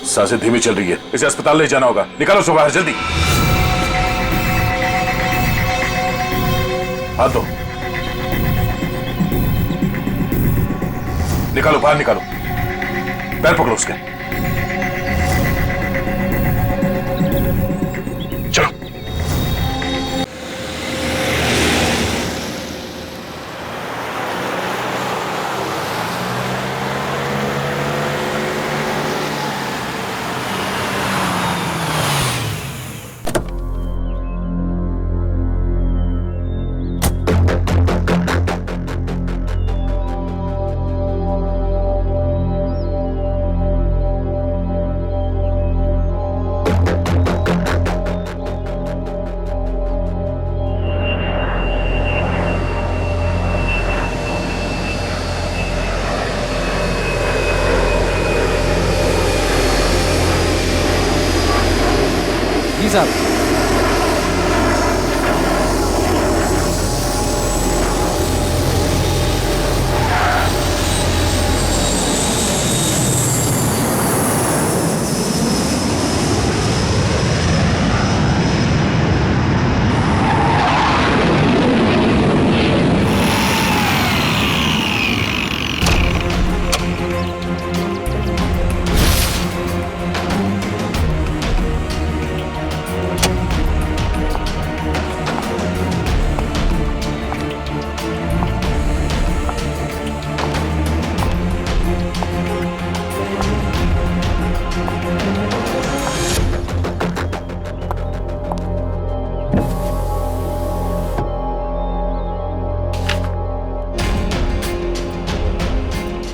सांसें धीमी चल रही है, इसे अस्पताल ले जाना होगा। निकालो उसको बाहर जल्दी। हाथ दो, निकालो बाहर निकालो। पैर पकड़ो उसके। चलो। जी साहब।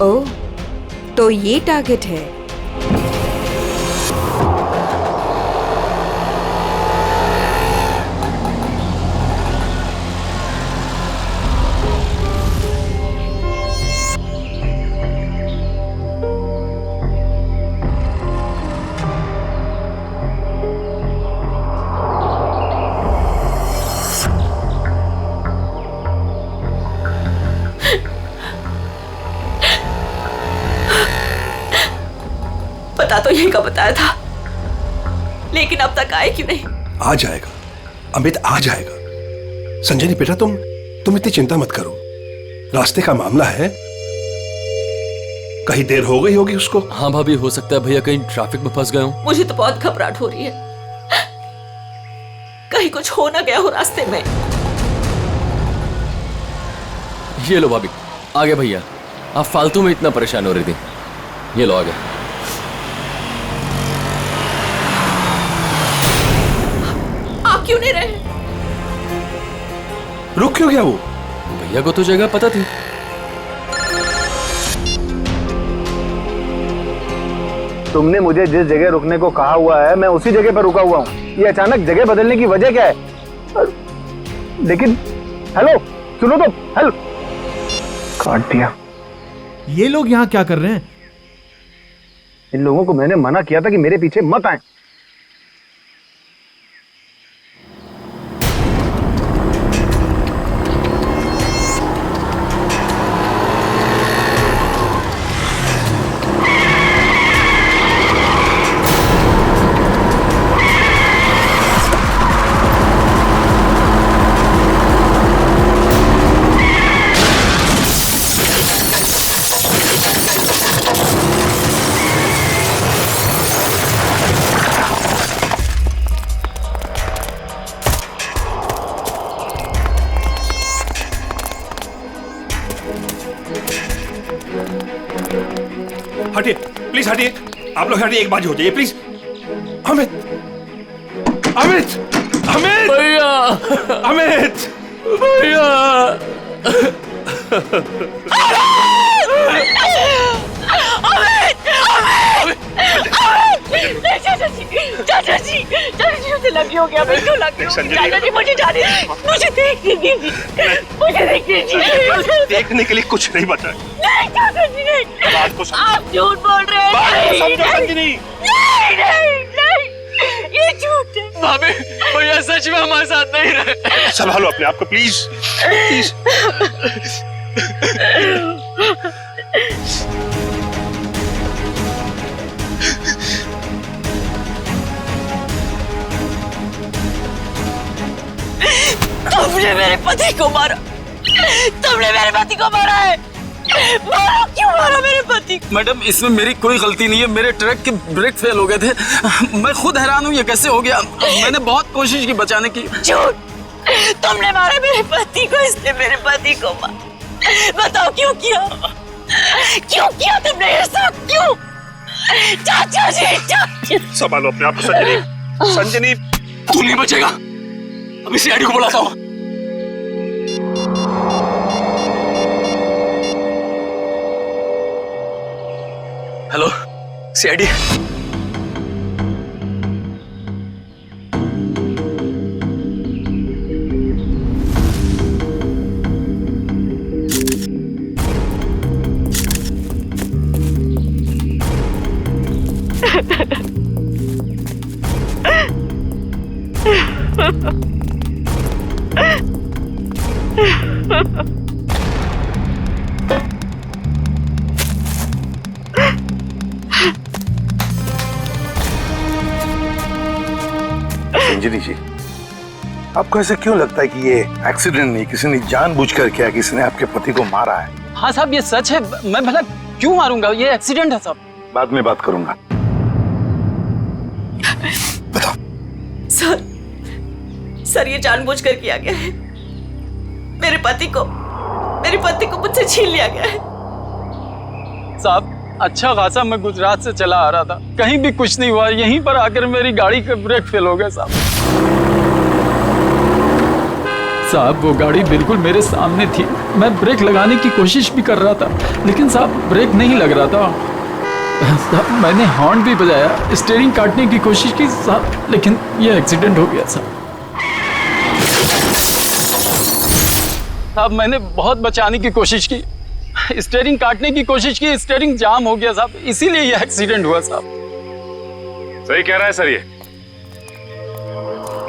ओह, तो ये टारगेट है। पता तो यही का बताया था, लेकिन अब तक आए क्यों नहीं? आ जाएगा अमित, आ जाएगा। संजनी बेटा, तुम इतनी चिंता मत करो। रास्ते का मामला है, कहीं देर हो गई होगी उसको। हाँ भाभी, हो सकता है भैया कहीं ट्रैफिक में फंस गए हो। मुझे तो बहुत घबराहट हो रही है, कहीं कुछ हो ना गया हो रास्ते में। ये लो भाभी, आ गए भैया। आप फालतू में इतना परेशान हो रही थी। ये लो, आ गए। आप क्यों नहीं रहे? रुक क्यों गया वो? भैया को तो जगह पता थी। तुमने मुझे जिस जगह रुकने को कहा हुआ है, मैं उसी जगह पर रुका हुआ हूँ। ये अचानक जगह बदलने की वजह क्या है? लेकिन हेलो, सुनो तो। हेलो, काट दिया। ये लोग यहाँ क्या कर रहे हैं? इन लोगों को मैंने मना किया था कि मेरे पीछे मत आए। हटिए प्लीज, हटिए। आप लोग हटिए, एक बाजी हो जाइए प्लीज। अमित, अमित, अमित भैया, अमित भैया। चाचा जी, मुझे लगी हो गया। चाचा जी, मुझे जाने, मुझे देखने दीजिए, मुझे देखने दीजिए। देखने के लिए कुछ नहीं बचा। नहीं चाचा जी, नहीं। बात को समझो। आप झूठ बोल रहे हैं। संजनी, नहीं, ये झूठ है। भाभी, भैया सच में हमारे साथ नहीं रहे। संभालो अपने आप को प्लीज, प्लीज। तुमने मेरे पति को मारा, तुमने मेरे पति को मारा है। मारा, क्यों मारा मेरे पति को? मैडम इसमें मेरी कोई गलती नहीं है, मेरे ट्रक के ब्रेक फेल हो गए थे। मैं खुद हैरान हूँ ये कैसे हो गया। मैंने बहुत कोशिश की बचाने की। झूठ, तुमने मारा मेरे पति को, इसने मेरे पति को मारा। बताओ क्यों किया, क्यों किया तुमने ये सब, क्यों? चाचा जी, चाचा। संभालो अपने आप को संजनी। संजनी, तू नहीं बचेगा, अभी सीआईडी को बुलाता हूँ। Hello CID. संजनी जी, आपको ऐसे क्यों लगता है कि ये एक्सीडेंट नहीं, किसी ने जानबूझकर किया, किसी ने आपके पति को मारा है? हाँ साहब ये सच है, मैं भला क्यों मारूंगा, ये एक्सीडेंट है साहब। बाद में बात करूंगा। बताओ। सर ये जानबूझकर किया गया है। मेरे पति को मुझसे छीन लिया गया है। साहब अच्छा खासा मैं गुजरात से चला आ रहा था, कहीं भी कुछ नहीं हुआ, यहीं पर आकर मेरी गाड़ी का ब्रेक फेल हो गया साहब। साहब वो गाड़ी बिल्कुल मेरे सामने थी, मैं ब्रेक लगाने की कोशिश भी कर रहा था, लेकिन साहब ब्रेक नहीं लग रहा था। साहब मैंने हॉर्न भी बजाया, स्टीयरिंग काटने की कोशिश की साहब, लेकिन ये एक्सीडेंट हो गया साहब। साहब मैंने बहुत बचाने की कोशिश की, स्टीयरिंग काटने की कोशिश की, स्टीयरिंग जाम हो गया साहब, इसीलिए ये एक्सीडेंट हुआ साहब। सही कह रहा है सर, ये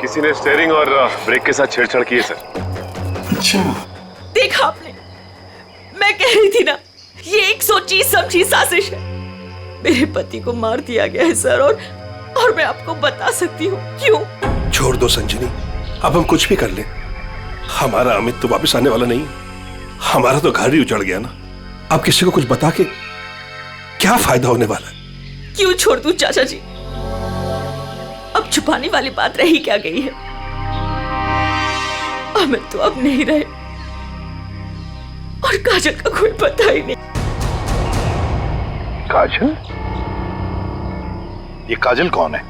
किसी ने स्टीयरिंग और ब्रेक के साथ छेड़छाड़ की है सर। अच्छा, देखा आपने, मैं कह रही थी ना, ये एक सोची समझी साजिश है। मेरे पति को मार दिया गया है सर, और मैं आपको बता सकती हूँ क्यों। छोड़ दो संजनी, अब हम कुछ भी कर ले, हमारा अमित तो वापस आने वाला नहीं, हमारा तो घर ही उजड़ गया ना। अब किसी को कुछ बता के क्या फायदा होने वाला है? क्यों छोड़ दूं चाचा जी, अब छुपाने वाली बात रही क्या गई है। अमित तो अब नहीं रहे, और काजल का कोई पता ही नहीं। काजल? ये काजल कौन है?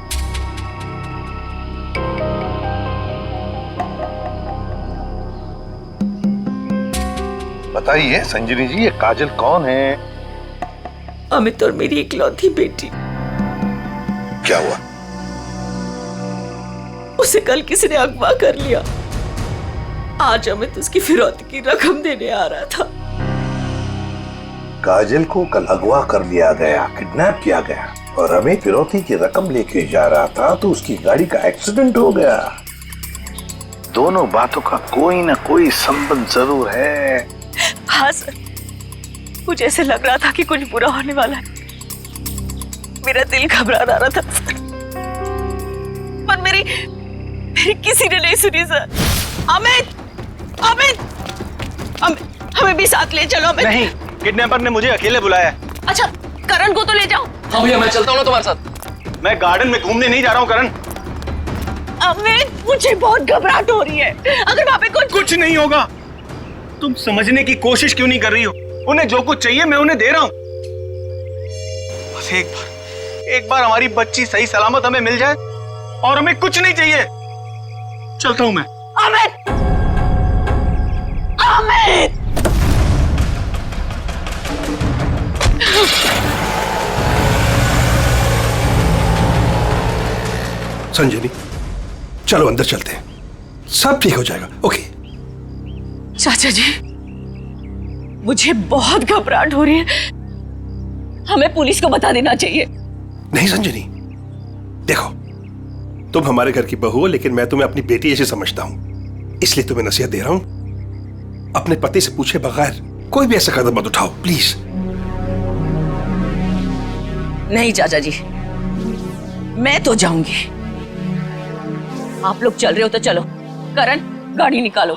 बताइए संजनी जी, ये काजल कौन है? अमित और मेरी इकलौती बेटी। क्या हुआ? उसे कल किसी ने अगवा कर लिया, आज अमित उसकी फिरौती की रकम देने आ रहा था। काजल को कल अगवा कर लिया गया, किडनैप किया गया, और हमें फिरौती की रकम लेके जा रहा था तो उसकी गाड़ी का एक्सीडेंट हो गया। दोनों बातों का कोई ना कोई संबंध जरूर है। हाँ सर, मुझे ऐसे लग रहा था कि कुछ बुरा होने वाला है। मेरा दिल घबरा रहा था सर, पर मेरी किसी ने नहीं सुनी सर। अमित, हमें भी साथ ले चलो। अमित नहीं, किडनैपर ने मुझे अकेले बुलाया है। अच्छा, करण को तो ले जाओ। हाँ भैया मैं चलता हूँ ना तुम्हारे साथ। मैं गार्डन में घूमने नहीं जा रहा हूँ करण। अमित मुझे बहुत घबराहट हो रही है, अगर वहाँ पे कुछ नहीं होगा। तुम समझने की कोशिश क्यों नहीं कर रही हो? उन्हें जो कुछ चाहिए मैं उन्हें दे रहा हूँ। बस एक बार हमारी बच्ची सही सलामत हमें मिल जाए और हमें कुछ नहीं चाहिए। चलता हूँ मैं। अमित, अमित। संजनी चलो अंदर चलते हैं, सब ठीक हो जाएगा। ओके चाचा जी, मुझे बहुत घबराहट हो रही है, हमें पुलिस को बता देना चाहिए। नहीं संजनी, देखो तुम हमारे घर की बहू हो, लेकिन मैं तुम्हें अपनी बेटी ऐसे समझता हूं, इसलिए तुम्हें नसीहत दे रहा हूं, अपने पति से पूछे बगैर कोई भी ऐसा कदम मत उठाओ प्लीज। नहीं चाचा जी, मैं तो जाऊंगी। आप लोग चल रहे हो तो चलो। करण, गाड़ी निकालो।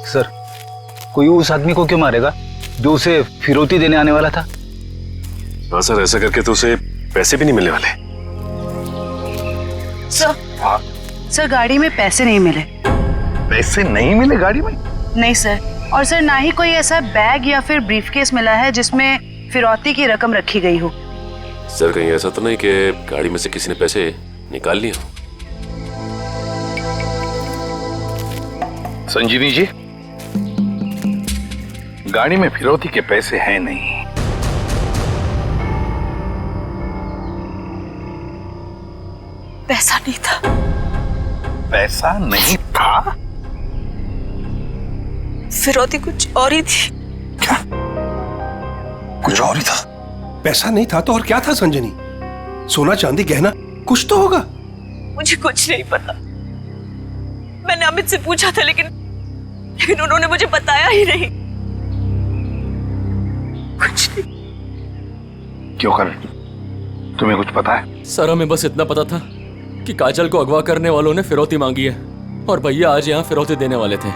सर, कोई उस आदमी को क्यों मारेगा जो उसे फिरौती देने आने वाला था? हाँ सर, ऐसा करके तो उसे पैसे भी नहीं मिलने वाले। सर गाड़ी में पैसे नहीं मिले। पैसे नहीं मिले गाड़ी में? नहीं सर, और सर ना ही कोई ऐसा बैग या फिर ब्रीफकेस मिला है जिसमें फिरौती की रकम रखी गई हो। सर कहीं ऐसा तो नहीं कि गाड़ी में से किसी ने पैसे निकाल लिए हो? संजीवी जी, गाड़ी में फिरौती के पैसे हैं नहीं। पैसा नहीं था। पैसा नहीं था? फिरौती कुछ और ही थी। क्या? कुछ और ही था? पैसा नहीं था तो और क्या था संजनी? सोना चांदी गहना कुछ तो होगा। मुझे कुछ नहीं पता। मैंने अमित से पूछा था लेकिन उन्होंने मुझे बताया ही नहीं। कुछ नहीं। क्यों करण, तुम्हें कुछ पता है? सर हमें बस इतना पता था कि काजल को अगवा करने वालों ने फिरौती मांगी है और भैया आज यहाँ फिरौती देने वाले थे।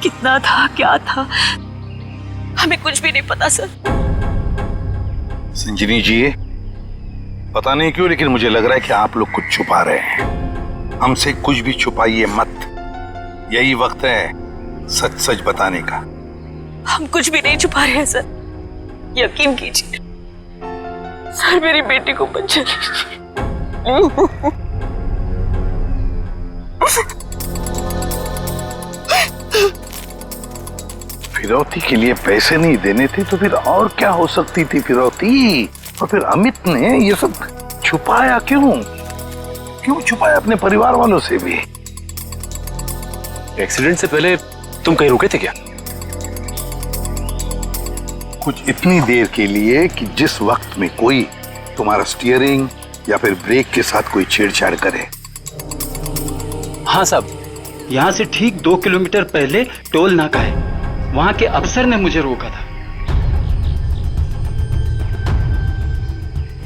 कितना था, क्या था, हमें कुछ भी नहीं पता सर। संजीवी जी, पता नहीं क्यों लेकिन मुझे लग रहा है कि आप लोग कुछ छुपा रहे हैं। हमसे कुछ भी छुपाइए मत, यही वक्त है सच सच बताने का। हम कुछ भी नहीं छुपा रहे हैं सर, यकीन कीजिए। सर मेरी बेटी को बचा लीजिए। फिरौती के लिए पैसे नहीं देने थे तो फिर और क्या हो सकती थी फिरौती? और फिर अमित ने ये सब छुपाया क्यों? क्यों छुपाया अपने परिवार वालों से भी? एक्सीडेंट से पहले तुम कहीं रुके थे क्या? कुछ इतनी देर के लिए कि जिस वक्त में कोई तुम्हारा स्टीयरिंग या फिर ब्रेक के साथ कोई छेड़छाड़ करे। हाँ साहब, यहाँ से ठीक 2 किलोमीटर पहले टोल नाका है, वहाँ के अफसर ने मुझे रोका था।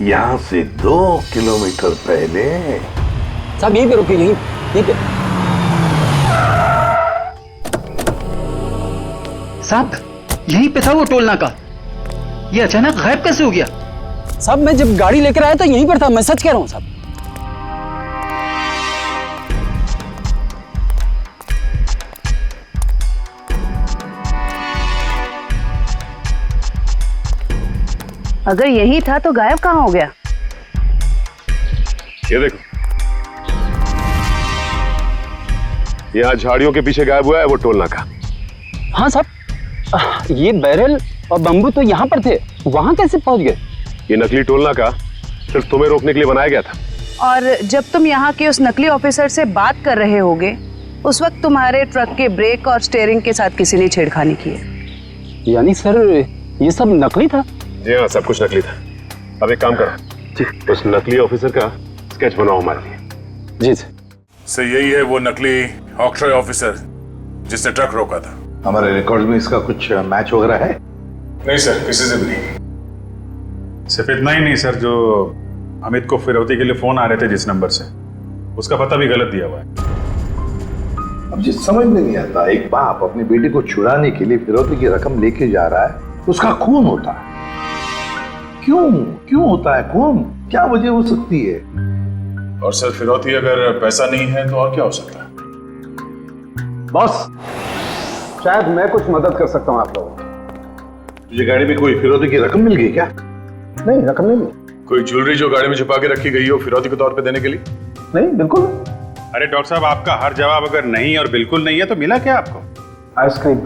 यहाँ से 2 किलोमीटर पहले? साहब यहीं पे रुके, यहीं पे। साहब यहीं पे था वो टोल नाका, ये अचानक गायब कैसे हो गया? साहब मैं जब गाड़ी लेकर आया तो यहीं पर था, मैं सच कह रहा हूँ साहब। अगर यही था तो गायब कहाँ हो गया? ये देखो, यहाँ झाड़ियों के पीछे गायब हुआ है वो टोल नाका। हाँ साहब, ये बैरल और बम्बू तो यहाँ पर थे, वहाँ कैसे पहुँच गए? ये नकली टोल नाका सिर्फ तुम्हें रोकने के लिए बनाया गया था। और जब तुम यहाँ के उस नकली ऑफिसर से बात कर रहे होगे उस वक्त तुम्हारे ट्रक के ब्रेक और स्टीयरिंग के साथ किसी ने छेड़खानी की है। यानी सर ये सब नकली था? जी हाँ, सब कुछ नकली था। अब एक काम करो, उस नकली ऑफिसर का स्केच बनाओ हमारे लिए। जी सर, यही है वो नकली ऑक्ट्रॉय ऑफिसर जिसने ट्रक रोका था। हमारे रिकॉर्ड में इसका कुछ मैच वगैरह है? नहीं सर, किसी से भी नहीं। सिर्फ इतना ही नहीं सर, जो अमित को फिरौती के लिए फोन आ रहे थे जिस नंबर से, उसका पता भी गलत दिया हुआ है। अब जिस समझ में नहीं आता, एक बाप अपनी बेटी को छुड़ाने के लिए फिरौती की रकम लेके जा रहा है, उसका खून होता है। क्यों होता है खून? क्या वजह हो सकती है? और सर, फिरौती अगर पैसा नहीं है तो और क्या हो सकता है? बॉस, शायद मैं कुछ मदद कर सकता हूँ आप लोगों की। तुझे गाड़ी में कोई फिरौती की रकम मिल गई क्या? नहीं, रकम नहीं मिली। कोई ज्वेलरी जो गाड़ी में छुपा के रखी गई हो फिरौती के तौर पे देने के लिए? नहीं, बिल्कुल। अरे डॉक्टर साहब, आपका हर जवाब अगर नहीं और बिल्कुल नहीं है तो मिला क्या आपको? आइसक्रीम।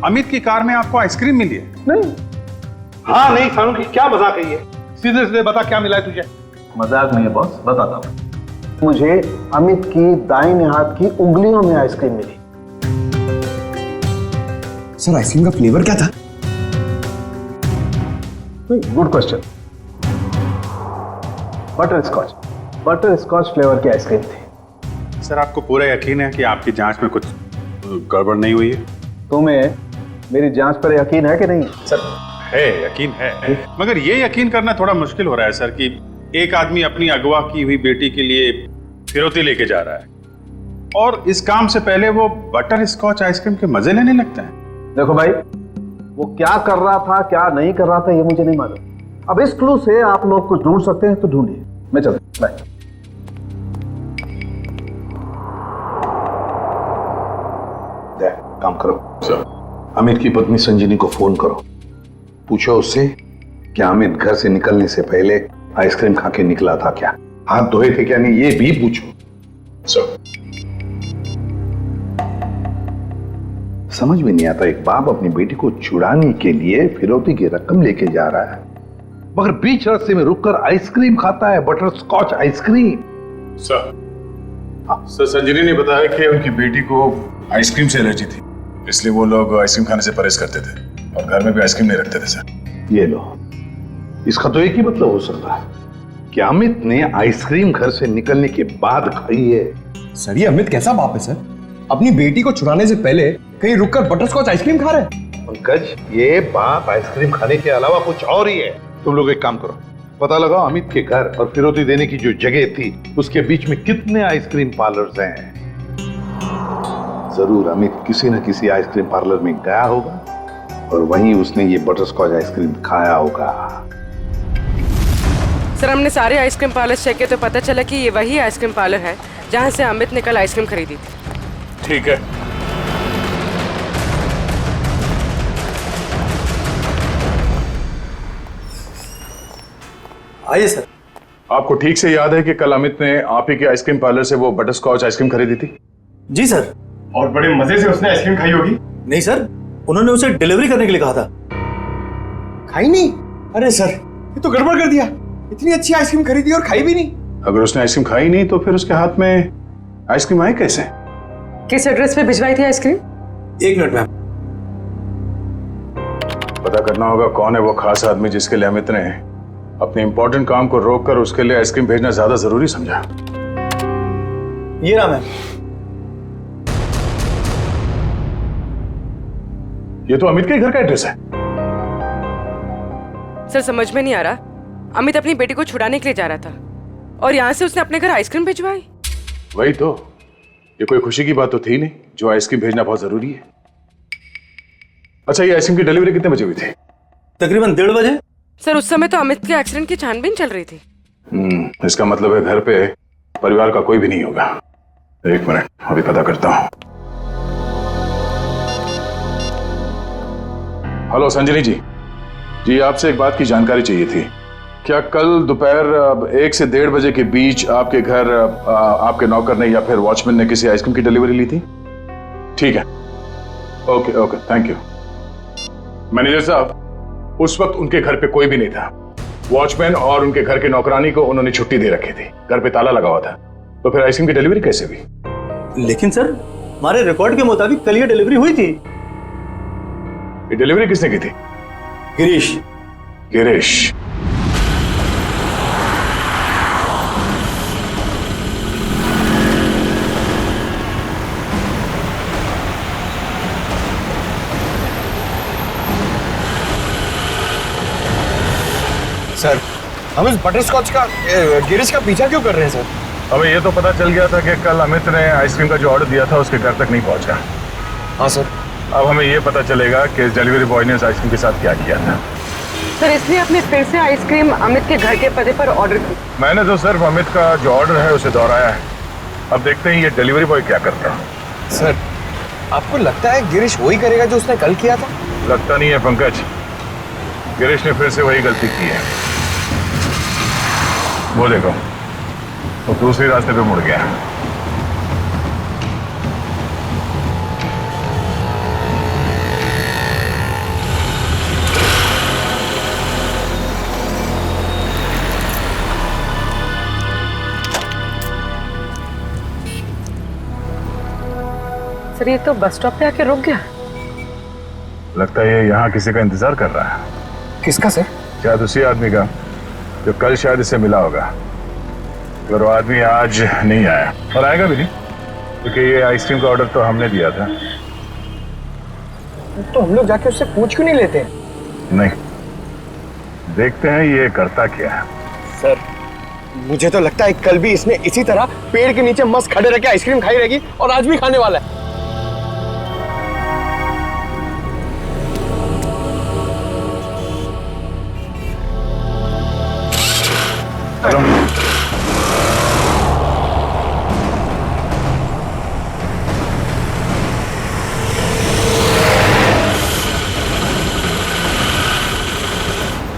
अमित की कार में आपको आइसक्रीम मिली है? नहीं। हाँ नहीं फारूक, क्या मजाक है ये? सीधे सीधे बता, क्या मिला है तुझे? मजाक नहीं है बॉस, बताता हूँ। मुझे अमित की दाहिने हाथ की उंगलियों में आइसक्रीम मिली। सर, आइसक्रीम का फ्लेवर क्या था? Good question. Butterscotch flavour की आइसक्रीम थी। सर, आपको पूरा यकीन है कि आपकी जांच में कुछ गड़बड़ नहीं हुई है? तुम्हें मेरी जांच पर यकीन है कि नहीं? सर है, यकीन है, मगर ये यकीन करना थोड़ा मुश्किल हो रहा है सर कि एक आदमी अपनी अगवा की हुई बेटी के लिए फिरौती लेके जा रहा है और इस काम से पहले वो बटर स्कॉच आइसक्रीम के मजे लेने लगता है। देखो भाई, वो क्या कर रहा था क्या नहीं कर रहा था ये मुझे नहीं मालूम। अब इस क्लू से आप लोग कुछ ढूंढ सकते हैं तो ढूंढिए। मैं चलता, बाय। काम करो सर, अमित की पत्नी संजीनी को फोन करो, पूछो उससे कि अमित घर से निकलने से पहले आइसक्रीम खा के निकला था क्या, हाथ धोए थे क्या नहीं, ये भी पूछो सर। समझ में नहीं आता, एक बाप अपनी बेटी को छुड़ाने के लिए फिरौती की रकम लेके जा रहा है, मगर बीच रास्ते में रुककर आइसक्रीम खाता है, बटर स्कॉच आइसक्रीम। सर संजीनी ने बताया कि उनकी बेटी को आइसक्रीम से एलर्जी थी, इसलिए वो लोग आइसक्रीम खाने से परहेज करते थे और घर में भी आइसक्रीम नहीं रखते थे सर। ये लो, इसका तो एक ही मतलब हो सकता है कि अमित ने आइसक्रीम घर से निकलने के बाद खाई है। सर ये अमित कैसा बाप है सर, अपनी बेटी को छुड़ाने से पहले कहीं रुककर बटर स्कॉच आइसक्रीम खा रहे हैं। पंकज, ये बाप आइसक्रीम खाने के अलावा कुछ और ही है। तुम लोग एक काम करो, पता लगाओ अमित के घर और फिरौती देने की जो जगह थी उसके बीच में कितने आइसक्रीम पार्लर्स हैं। जरूर अमित किसी न किसी आइसक्रीम पार्लर में गया होगा और वहीं उसने ये बटर स्कॉच आइसक्रीम खाया होगा। सर हमने सारे आइसक्रीम पार्लर चेक किए तो पता चला कि ये वही आइसक्रीम पार्लर है जहाँ से अमित ने कल आइसक्रीम खरीदी थी। ठीक है, आइए सर। आपको ठीक से याद है कि कल अमित ने आप ही के आइसक्रीम पार्लर से वो बटर स्कॉच आइसक्रीम खरीदी थी? जी सर। और बड़े मजे से उसने आइसक्रीम खाई होगी। नहीं सर, उन्होंने उसे डिलीवरी करने के लिए कहा था। खाई नहीं? अरे सर ये तो गड़बड़ कर दिया, इतनी अच्छी आइसक्रीम खरीदी और खाई भी नहीं। अगर उसने आइसक्रीम खाई नहीं तो फिर उसके हाथ में आइसक्रीम आई कैसे? किस एड्रेस पे भिजवाई थी आइसक्रीम? 1 minute ma'am. पता करना होगा कौन है वो खास आदमी जिसके लिए अमित ने अपने इंपॉर्टेंट काम को रोककर उसके लिए आइसक्रीम भेजना ज्यादा जरूरी समझा। ये नाम है। ये तो अमित के घर का एड्रेस है। सर समझ में नहीं आ रहा, अमित अपनी बेटी को छुड़ाने के लिए जा रहा था और यहाँ से उसने अपने घर आइसक्रीम भिजवाई। वही तो, ये कोई खुशी की बात तो थी नहीं जो आइसक्रीम भेजना बहुत जरूरी है। अच्छा, ये आइसक्रीम की डिलीवरी कितने बजे हुई थी? तकरीबन 1:30 बजे। सर उस समय तो अमित के एक्सीडेंट की छानबीन चल रही थी। इसका मतलब है घर पे परिवार का कोई भी नहीं होगा। 1 मिनट, अभी पता करता हूँ। हेलो संजनी जी, आपसे एक बात की जानकारी चाहिए थी। क्या कल दोपहर 1 से 1:30 बजे के बीच आपके घर आपके नौकर ने या फिर वॉचमैन ने किसी आइसक्रीम की डिलीवरी ली थी? ठीक है, ओके, थैंक यू। मैनेजर साहब, उस वक्त उनके घर पे कोई भी नहीं था। वॉचमैन और उनके घर के नौकरानी को उन्होंने छुट्टी दे रखी थी, घर पे ताला लगा हुआ था, तो फिर आइसक्रीम की डिलीवरी कैसे हुई? लेकिन सर हमारे रिकॉर्ड के मुताबिक कल ये डिलीवरी हुई थी। ये डिलीवरी किसने की थी? गिरीश। सर हम इस बटर स्कॉच का गिरीश का पीछा क्यों कर रहे हैं सर? हमें ये तो पता चल गया था कि कल अमित ने आइसक्रीम का जो ऑर्डर दिया था उसके घर तक नहीं पहुंचा। हाँ सर। अब हमें ये पता चलेगा कि डिलीवरी बॉय ने उस आइसक्रीम के साथ क्या किया था। सर इसलिए आपने फिर से आइसक्रीम अमित के घर के पते पर ऑर्डर की? मैंने तो सिर्फ अमित का जो ऑर्डर है उसे दोहराया है। अब देखते हैं ये डिलीवरी बॉय क्या करता है। सर आपको लगता है गिरीश वही करेगा जो उसने कल किया था? लगता नहीं है पंकज, गिरीश ने फिर से वही गलती की है। वो देखो, वो दूसरे रास्ते पे मुड़ गया। सर ये तो बस स्टॉप पे आके रुक गया। लगता है ये यहाँ किसी का इंतजार कर रहा है। किसका सर? शायद उसी आदमी का जो कल शायद इससे मिला होगा। अगर वो आदमी आज नहीं आया, और आएगा भी नहीं, क्योंकि ये आइसक्रीम का ऑर्डर तो हमने दिया था। तो हम लोग जाके उससे पूछ क्यों नहीं लेते? नहीं, देखते हैं ये करता क्या है। सर मुझे तो लगता है कल भी इसने इसी तरह पेड़ के नीचे मस्त खड़े रह के आइसक्रीम खाई रहेगी और आज भी खाने वाला है।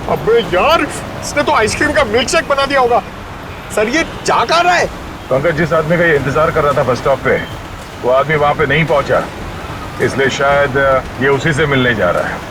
अबे यार, इसने तो आइसक्रीम का मिल्क शेक बना दिया होगा। सर ये जा कहाँ रहा है? पंकज, जिस आदमी का ये इंतजार कर रहा था बस स्टॉप पे, वो आदमी वहां पे नहीं पहुंचा, इसलिए शायद ये उसी से मिलने जा रहा है।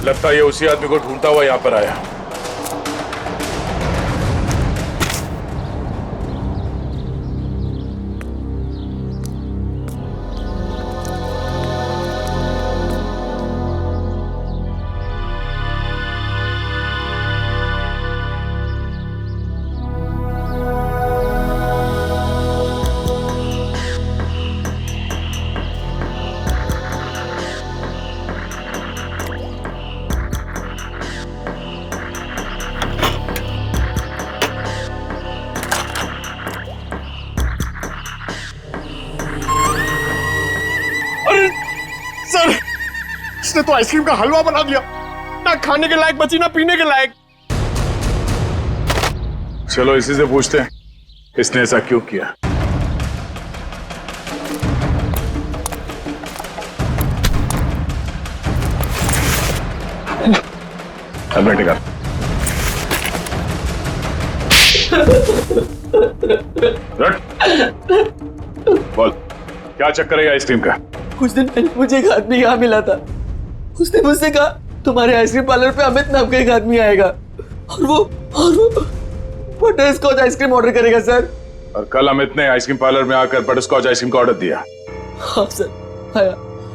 लगता है ये उसी आदमी को ढूंढता हुआ यहां पर आया। सर, इसने तो आइसक्रीम का हलवा बना दिया, ना खाने के लायक बची ना पीने के लायक। चलो इसी से पूछते हैं इसने ऐसा क्यों किया। हेलमेट निकाल। बोल, क्या चक्कर है आइसक्रीम का? कुछ दिन पहले मुझे एक आदमी यहाँ मिला था। उसने मुझसे कहा तुम्हारे आइसक्रीम पार्लर पे अमित नाम का एक आदमी आएगा और वो बटर स्कॉच आइसक्रीम ऑर्डर करेगा सर। और कल अमित ने आइसक्रीम पार्लर में आकर बटर स्कॉच आइसक्रीम का ऑर्डर दिया। हाँ सर, आया।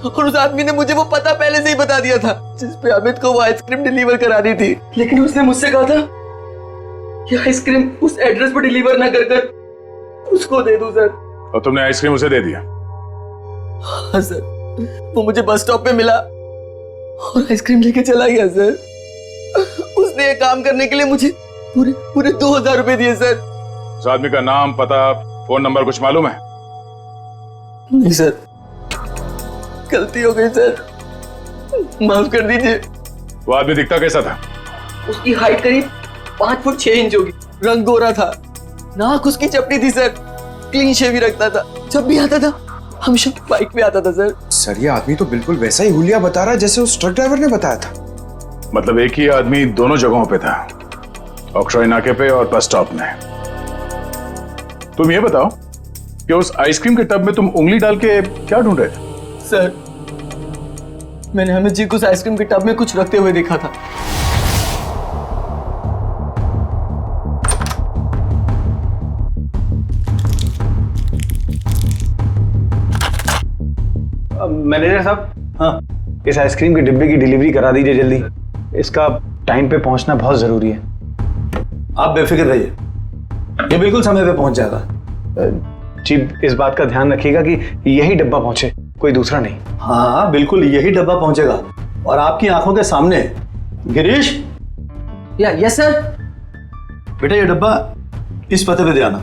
और उस आदमी ने मुझे वो पता पहले से ही बता दिया था जिस पे अमित को वो आइसक्रीम डिलीवर करानी थी, लेकिन उसने मुझसे कहा था कि आइसक्रीम उस एड्रेस पर डिलीवर ना कर उसको दे दूं सर। और तुमने आइसक्रीम उसे दे दिया? हाँ सर, वो मुझे बस स्टॉप पे मिला और आइसक्रीम लेके चला गया सर। उसने ये काम करने के लिए मुझे पूरे 2000 रुपए दिए सर। उस आदमी का नाम, पता, फोन नंबर कुछ मालूम है? नहीं सर, गलती हो गई सर, माफ कर दीजिए। वो आदमी दिखता कैसा था? उसकी हाइट करीब 5 फुट 6 इंच होगी, रंग गोरा था, नाक उसकी चपटी थी सर, क्लीन शेव ही रखता था, जब भी आता था हमेशा बाइक पे आता था सर। सर ये आदमी तो बिल्कुल वैसा ही हुलिया बता रहा है जैसे उस ट्रक ड्राइवर ने बताया था। मतलब एक ही आदमी दोनों जगहों पे था, ऑक्ट्रॉय नाके पे और बस स्टॉप में। तुम ये बताओ कि उस आइसक्रीम के टब में तुम उंगली डाल के क्या ढूंढ रहे थे? सर, मैंने अमित जी को उस आइसक्रीम के टब में कुछ रखते हुए देखा था। मैनेजर साहब, हाँ, इस आइसक्रीम के डिब्बे की डिलीवरी करा दीजिए जल्दी। इसका टाइम पे पहुंचना बहुत जरूरी है। आप बेफिक्र रहिए, ये बिल्कुल समय पे पहुंच जाएगा। चीफ इस बात का ध्यान रखिएगा कि यही डब्बा पहुंचे, कोई दूसरा नहीं। हाँ बिल्कुल यही डब्बा पहुंचेगा और आपकी आंखों के सामने। Girish, yes sir. बेटा ये डब्बा इस पते पे दे आना।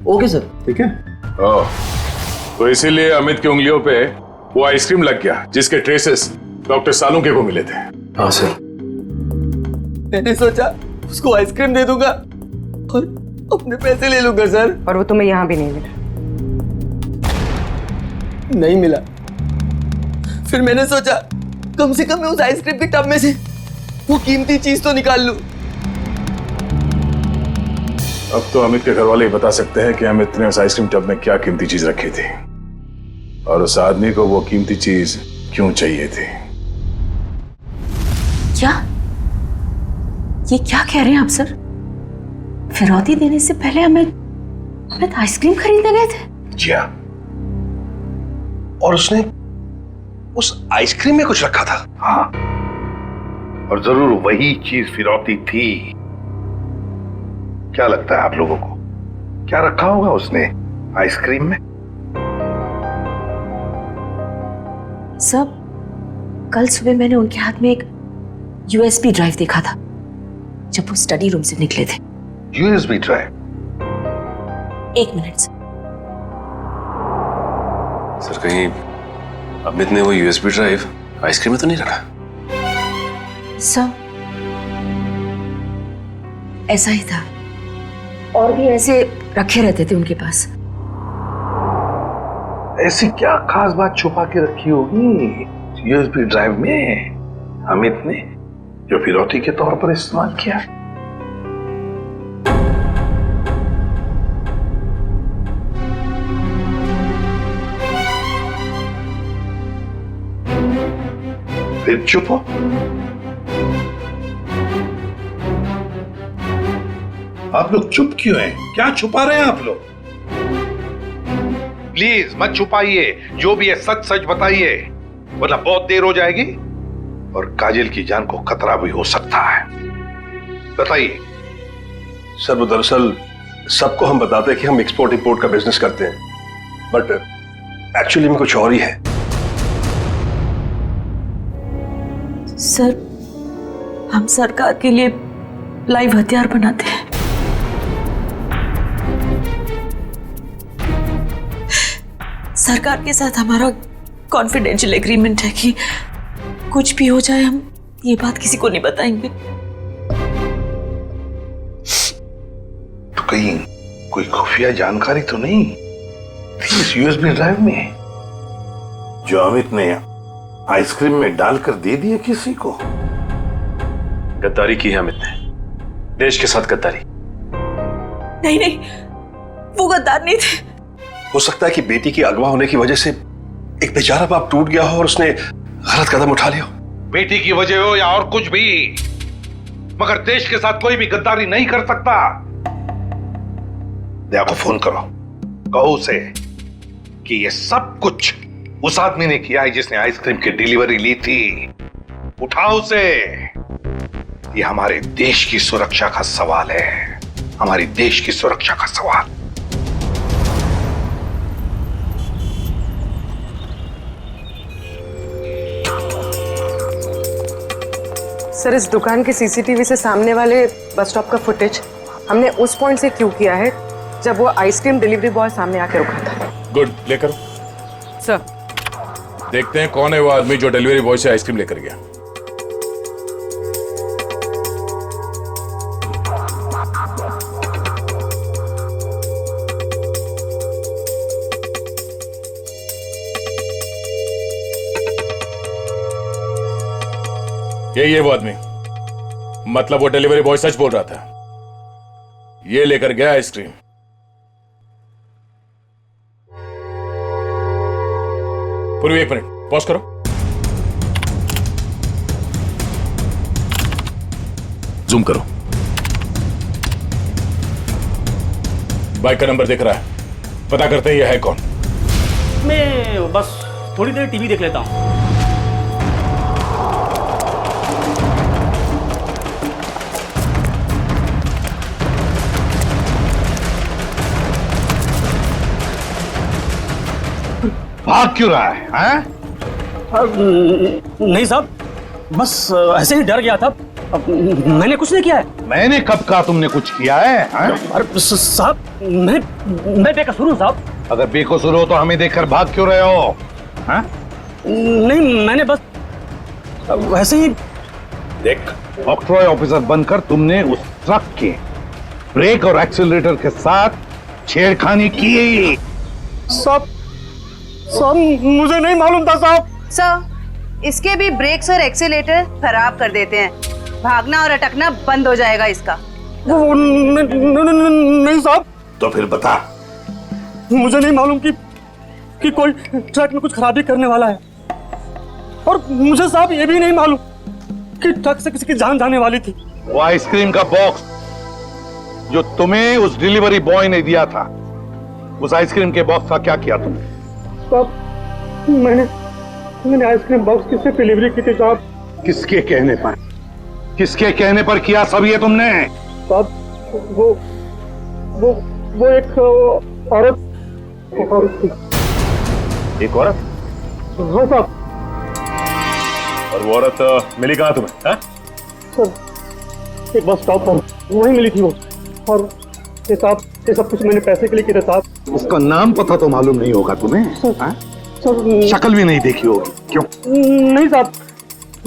Okay sir. ठीक है। ओह, तो इसीलिए अमित की उंगलियों पे वो आइसक्रीम लग गया जिसके ट्रेसेस डॉक्टर सालुंके को मिले थे। हाँ सर। मैंने सोचा उसको आइसक्रीम दे दूंगा और अपने पैसे ले लूंगा सर। और वो तुम्हें यहाँ भी नहीं मिला? नहीं मिला। फिर मैंने सोचा कम से कम मैं उस आइसक्रीम के टब में से वो कीमती चीज तो निकाल लूं। अब तो अमित के घर वाले ही बता सकते हैं कि अमित ने उस आइसक्रीम टब में क्या कीमती चीज रखी थी और उस आदमी को वो कीमती चीज क्यों चाहिए थी। क्या ये क्या कह रहे हैं आप सर? फिरौती देने से पहले अमित आइसक्रीम खरीदने गए थे? जी हाँ। और उसने उस आइसक्रीम में कुछ रखा था। हाँ, और जरूर वही चीज फिरौती थी। क्या लगता है आप लोगों को, क्या रखा होगा उसने आइसक्रीम में? सब कल सुबह मैंने उनके हाथ में एक यूएसबी ड्राइव देखा था जब वो स्टडी रूम से निकले थे। USB drive? 1 मिनट सर, कहीं अमित ने वो यूएसबी ड्राइव आइसक्रीम में तो नहीं रखा? सर, ऐसा ही था, और भी ऐसे रखे रहते थे उनके पास। ऐसी क्या खास बात छुपा के रखी होगी यूएसबी ड्राइव में अमित ने, जो फिरौती के तौर पर इस्तेमाल किया? फिर चुप हो। आप लोग चुप क्यों हैं? क्या छुपा रहे हैं आप लोग? प्लीज मत छुपाइए, जो भी है सच सच बताइए, वरना बहुत देर हो जाएगी और काजल की जान को खतरा भी हो सकता है। बताइए। सर, वो दरअसल सबको हम बताते हैं कि हम एक्सपोर्ट इंपोर्ट का बिजनेस करते हैं, बट एक्चुअली में कुछ और ही है। सर, हम सरकार के लिए लाइव हथियार बनाते हैं। सरकार के साथ हमारा कॉन्फिडेंशियल एग्रीमेंट है कि कुछ भी हो जाए हम ये बात किसी को नहीं बताएंगे। तो कहीं कोई खुफिया जानकारी तो नहीं थी इस यूएसबी ड्राइव में जो अमित ने आइसक्रीम में डालकर दे दिया किसी को? गद्दारी की है अमित ने, देश के साथ गद्दारी। नहीं नहीं, वो गद्दार नहीं थे। हो सकता है कि बेटी के अगवा होने की वजह से एक बेचारा बाप टूट गया हो और उसने गलत कदम उठा लिया हो। बेटी की वजह हो या और कुछ भी, मगर देश के साथ कोई भी गद्दारी नहीं कर सकता। दया को फोन करो, कहो उसे कि ये सब कुछ उस आदमी ने किया है जिसने आइसक्रीम की डिलीवरी ली थी। उठाओ उसे। ये हमारे देश की सुरक्षा का सवाल है, हमारी देश की सुरक्षा का सवाल। सर, इस दुकान के सीसीटीवी से सामने वाले बस स्टॉप का फुटेज हमने उस पॉइंट से क्यों किया है जब वो आइसक्रीम डिलीवरी बॉय सामने आके रुका था। गुड, लेकर सर, देखते हैं कौन है वो आदमी जो डिलीवरी बॉय से आइसक्रीम लेकर गया। यही है वो आदमी, मतलब वो डिलीवरी बॉय सच बोल रहा था, ये लेकर गया आइसक्रीम। पूरी 1 मिनट पॉज करो। जूम करो। बाइक का नंबर दिख रहा है, पता करते हैं ये है कौन। मैं बस थोड़ी देर टीवी देख लेता हूँ। भाग क्यों रहा है? नहीं साहब, बस ऐसे ही डर गया था। मैंने कुछ नहीं किया है। मैंने कब कहा तुमने कुछ किया है? अरे साहब, मैं बेकसूर हूँ साहब। अगर बेकसूर हो तो हमें देखकर भाग क्यों रहे हो? नहीं, मैंने बस वैसे ही। देख, ऑक्ट्रॉय ऑफिसर बनकर तुमने उस ट्रक के ब्रेक और एक्सीलरेटर के साथ छेड़खानी की। साहब, मुझे नहीं मालूम था साहब। सर, इसके भी ब्रेक्स और एक्सीलेटर खराब कर देते हैं, भागना और अटकना बंद हो जाएगा इसका। नहीं साहब। तो फिर बता। मुझे नहीं मालूम कि कोई ट्रक में कुछ खराबी करने वाला है, और मुझे साहब ये भी नहीं मालूम कि ट्रक से किसी की जान जाने वाली थी। वो आइसक्रीम का बॉक्स जो तुम्हें उस डिलीवरी बॉय ने दिया था, उस आइसक्रीम के बॉक्स का क्या किया तुमने? मैंने मैंने आइसक्रीम बॉक्स किससे डिलीवरी की थी साहब? किसके कहने पर? किसके कहने पर किया सब ये तुमने? साहब वो एक औरत थी। एक औरत? हाँ साहब। और वो औरत मिली कहाँ तुम्हें? हाँ? सर एक बस स्टॉप पर वहीं मिली थी वो। और ये साहब ये सब कुछ मैंने पैसे के लिए किया साहब। उसका नाम पता तो मालूम नहीं होगा तुम्हें? हाँ? सर शक्ल भी नहीं देखी होगी, क्यों? नहीं साहब,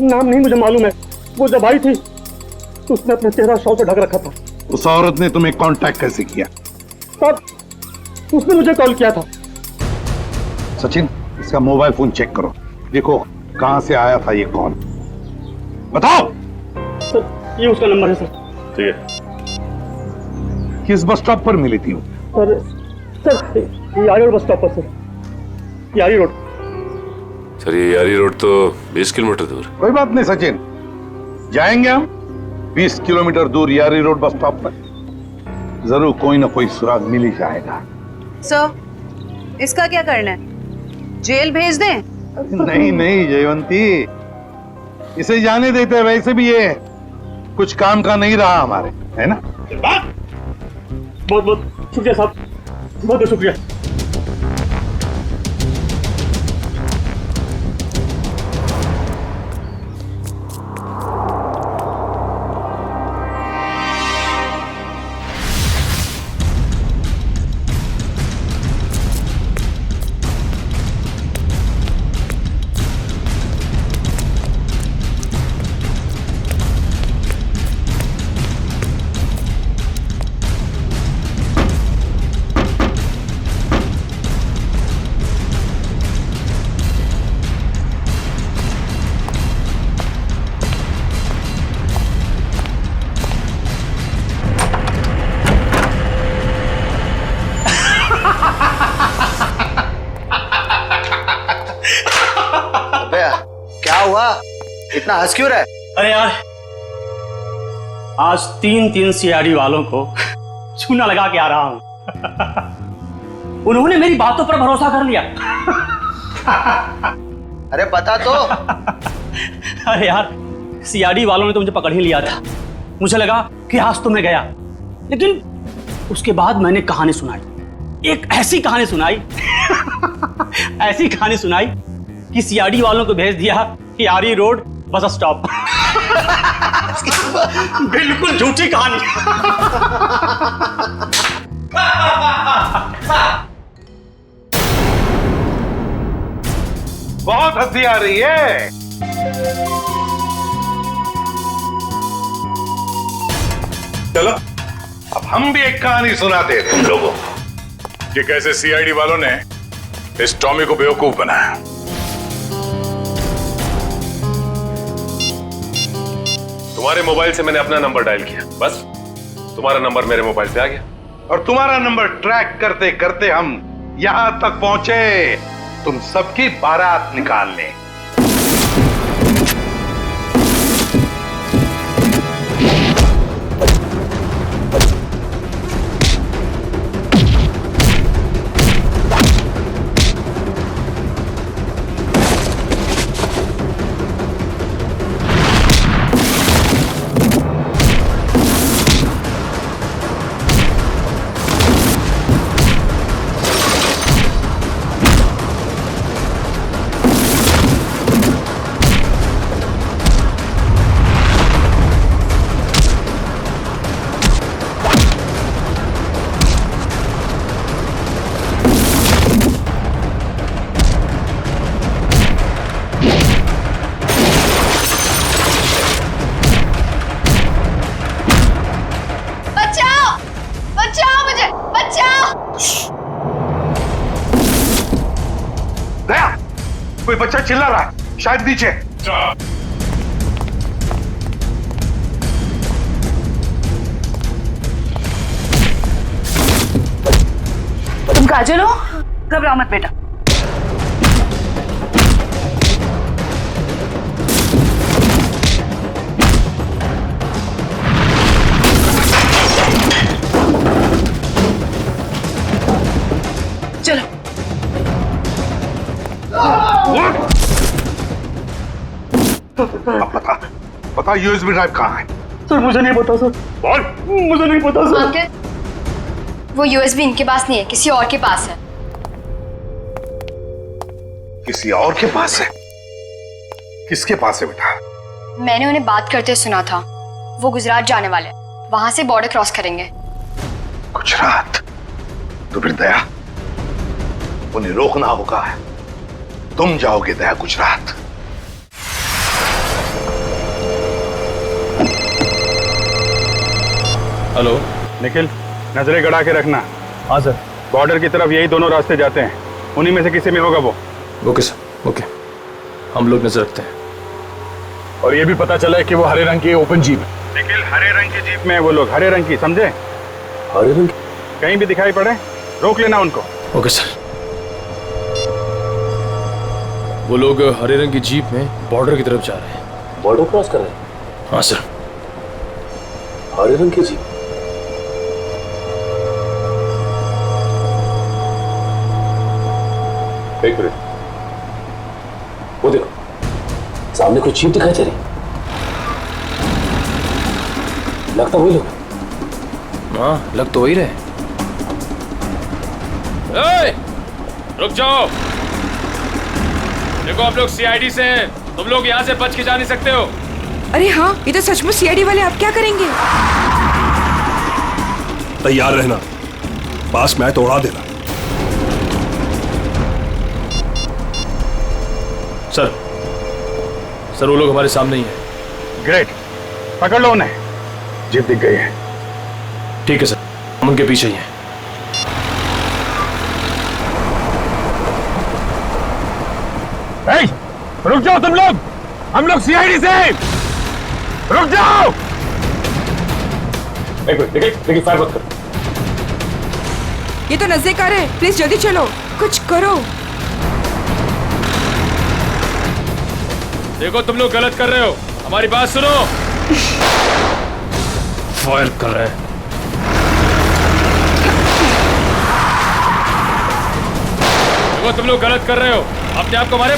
नाम नहीं मुझे मालूम है। वो जब आई थी तो उसने अपना चेहरा शॉल से ढक रखा था। उस औरत ने तुम्हें कांटेक्ट कैसे किया? साहब उसने मुझे कॉल किया था। सचिन, इसका मोबाइल फोन चेक करो, देखो कहां से आया था ये कॉल। बताओ। सर ये उसका नंबर है सर। ठीक है। किस बस स्टॉप पर मिली थी वो? सर यारी रोड बस स्टॉप पर सर। यारी रोड। सर ये यारी रोड तो 20 किलोमीटर दूर। कोई बात नहीं सचिन, जाएंगे हम 20 किलोमीटर दूर यारी रोड बस स्टॉप पर। जरूर कोई ना कोई सुराग मिल ही जाएगा। सर इसका क्या करना है? जेल भेज दें? नहीं जयवंती, इसे जाने देते हैं। वैसे भी ये कुछ काम का नहीं रहा हमारे, है ना? बहुत बहुत शुक्रिया साहब, बहुत बहुत शुक्रिया। क्या हुआ? इतना हंस क्यों रहा है? अरे यार, आज 3 सीआरडी वालों को चूना लगा के आ रहा हूं। उन्होंने मेरी बातों पर भरोसा कर लिया। अरे बता तो। अरे यार, सीआरडी वालों ने तो मुझे पकड़ ही लिया था। मुझे लगा कि आज तो मैं गया, लेकिन उसके बाद मैंने कहानी सुनाई। एक ऐसी कहानी सुनाई ऐसी कहानी सुनाई कि सीआरडी वालों को भेज दिया यारी रोड बस स्टॉप। बिल्कुल झूठी कहानी। बहुत हंसी आ रही है। चलो अब हम भी एक कहानी सुनाते हैं तुम लोगों को कि कैसे सीआईडी वालों ने इस टॉमी को बेवकूफ बनाया। तुम्हारे मोबाइल से मैंने अपना नंबर डायल किया, बस तुम्हारा नंबर मेरे मोबाइल पे आ गया। और तुम्हारा नंबर ट्रैक करते करते हम यहां तक पहुंचे तुम सबकी बारात निकालने। कोई बच्चा चिल्ला रहा है, शायद नीचे। तुम काजल हो? घबराओ मत बेटा। चलो। अब बता यूएसबी ड्राइव कहाँ है? सर मुझे नहीं पता सर। बोल। मुझे नहीं पता सर। अंकल, वो यूएसबी इनके पास नहीं है, किसी और के पास है। किसी और के पास है? किसके पास है बेटा? मैंने उन्हें बात करते सुना था। वो गुजरात जाने वाले हैं, वहां से बॉर्डर क्रॉस करेंगे। गुजरात? तो फिर दया, उन्हें रोकना होगा। तुम जाओगे दया गुजरात। हेलो निखिल, नजरें गड़ा के रखना। हाँ सर। बॉर्डर की तरफ यही दोनों रास्ते जाते हैं, उन्हीं में से किसी में होगा वो। ओके सर, ओके, हम लोग नजर रखते हैं। और ये भी पता चला है कि वो हरे रंग की ओपन जीप है। निखिल, हरे रंग की जीप में वो लोग, हरे रंग की, समझे? हरे रंग? कहीं भी दिखाई पड़े रोक लेना उनको। Okay sir. वो लोग हरे रंग की जीप में बॉर्डर की तरफ जा रहे हैं। बॉर्डर क्रॉस कर रहे हैं? हाँ सर। हरे रंग की जीप? एक मिनट, वो देखो सामने कोई जीप दिखाई दे रही। लगता वही लोग। हाँ, लग तो वही रहे। रुक जाओ। देखो आप लोग सीआईडी से हैं, तुम लोग यहाँ से बच के जा नहीं सकते हो। अरे हाँ, ये तो सचमुच सीआईडी वाले। आप क्या करेंगे? तैयार रहना, पास में आए तो उड़ा देना। सर वो लोग हमारे सामने ही हैं। ग्रेट, पकड़ लो उन्हें। जीप दिख गई है। ठीक है सर, हम उनके पीछे ही हैं। रुक जाओ तुम लोग, हम लोग सीआईडी से हैं। रुक जाओ। एक मिनट, देखिए फायर मत करो। ये तो नजदीक आ रहे हैं, प्लीज जल्दी चलो, कुछ करो। देखो तुम लोग गलत कर रहे हो, हमारी बात सुनो। फायर कर रहे हैं। देखो तुम लोग गलत कर रहे हो, अपने आप को हमारे।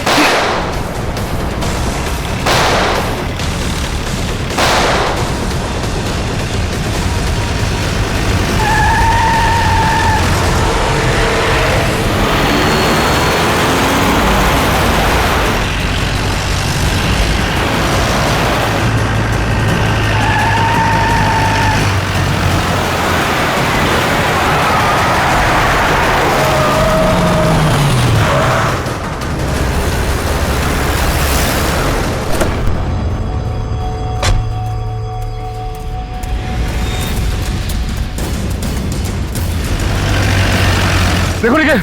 देखो निकल।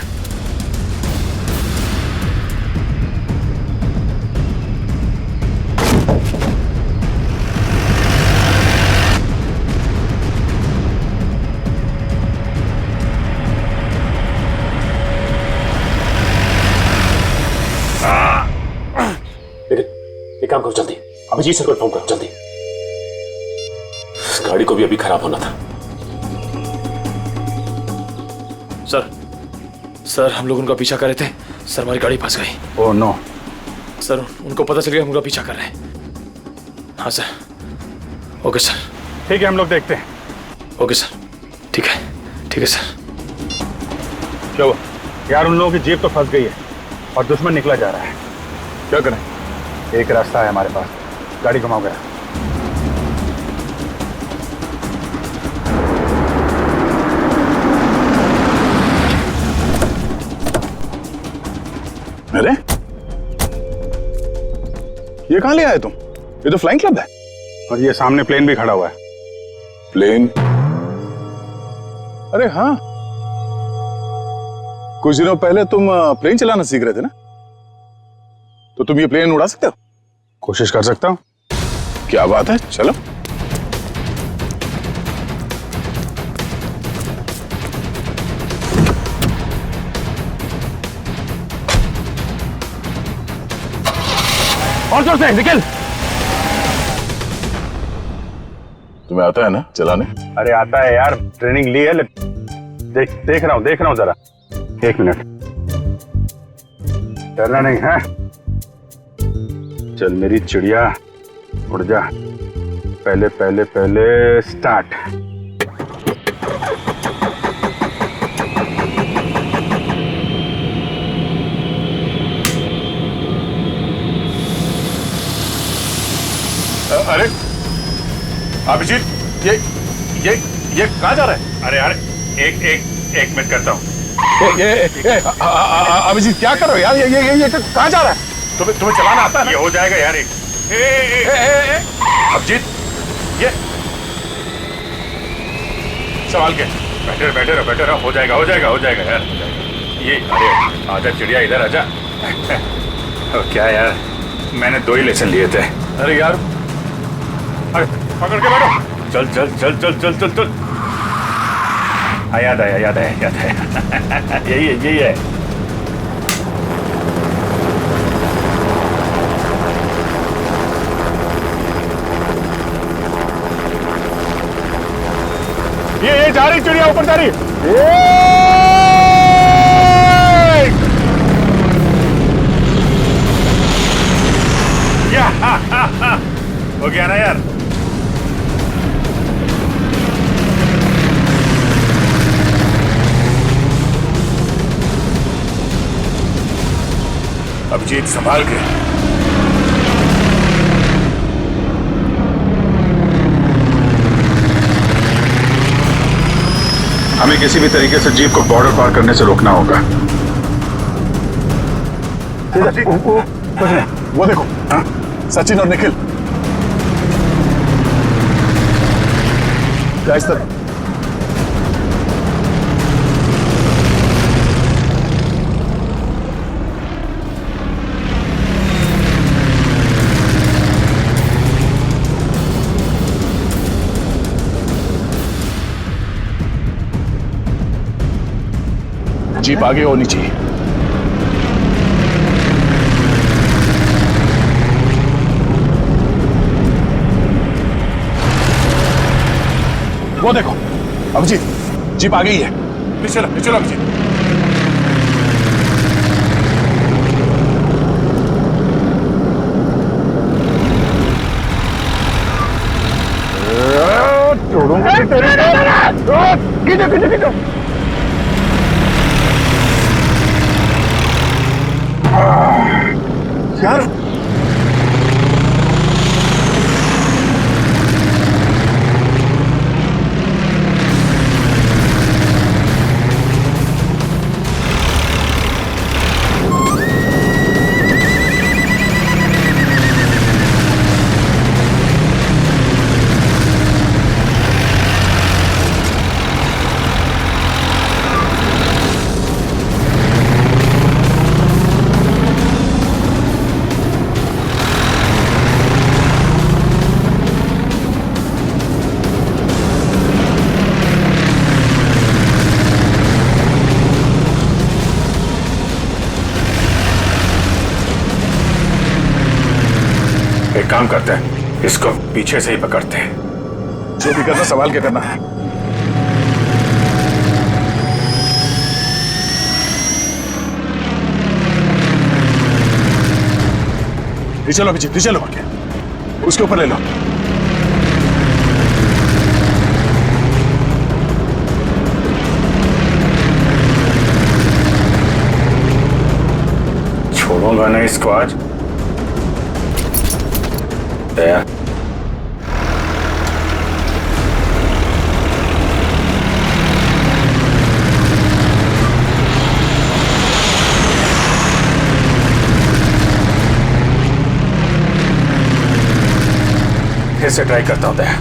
एक काम करो जल्दी, अभिजीत सर को इन्फॉर्म करो जल्दी। इस गाड़ी को भी अभी खराब होना था। सर हम लोग उनका पीछा कर रहे थे, सर हमारी गाड़ी फंस गई। Oh no. सर उनको पता चल गया हम उनका पीछा कर रहे हैं। हाँ सर। Okay sir. ठीक है, हम लोग देखते हैं। ओके सर, ठीक है सर। क्या हुआ यार? उन लोगों की जीप तो फंस गई है और दुश्मन निकला जा रहा है। क्या करें? एक रास्ता है हमारे पास, गाड़ी घुमाओ गया। अरे ये कहां ले आए तुम? ये तो फ्लाइंग क्लब है। और ये सामने प्लेन भी खड़ा हुआ है। प्लेन? अरे हाँ, कुछ दिनों पहले तुम प्लेन चलाना सीख रहे थे ना, तो तुम ये प्लेन उड़ा सकते हो? कोशिश कर सकता हूं। क्या बात है, चलो। और जोर से निकल। तुम्हें आता है ना चलाने? अरे आता है यार, ट्रेनिंग ली है। देख रहा हूं जरा। एक मिनट, डरना नहीं है। चल मेरी चिड़िया, उड़ जा। पहले पहले पहले स्टार्ट। अरे अभिजीत, ये कहाँ जा रहा है? अरे यार एक मिनट करता हूँ। अभिजीत क्या कर रहे हो यार? ये कहाँ जा रहा है? तुम्हें चलाना आता है ना? ये हो जाएगा यार। एक अभिजीत, ये सवाल के बैठे रहो। हो जाएगा यार, हो जाएगा। ये अरे आजा चिड़िया, इधर आजा। क्या यार, मैंने 2 ही लेसन लिए थे। अरे यार, अरे पकड़ के बैठो। चल। याद आया। यही है। ये जा रही चिड़िया, ऊपर जा रही। हो गया ना यार। अभिजीत संभाल के। हमें किसी भी तरीके से जीप को बॉर्डर पार करने से रोकना होगा। वो देखो, हाँ? सचिन और निखिल। इस तरह। जीप आगे होनी चाहिए। वो देखो अभिजीत, जीप आ गई है। चलो अभिजीत। खींचो। यार एक काम करते हैं, इसको पीछे से ही पकड़ते हैं। जो भी करना संभाल के करना है। चलो अभिजीत, चलो आगे, उसके ऊपर ले लो। छोड़ूंगा नहीं इसको आज। दया फिर से ट्राई करता हूं। दया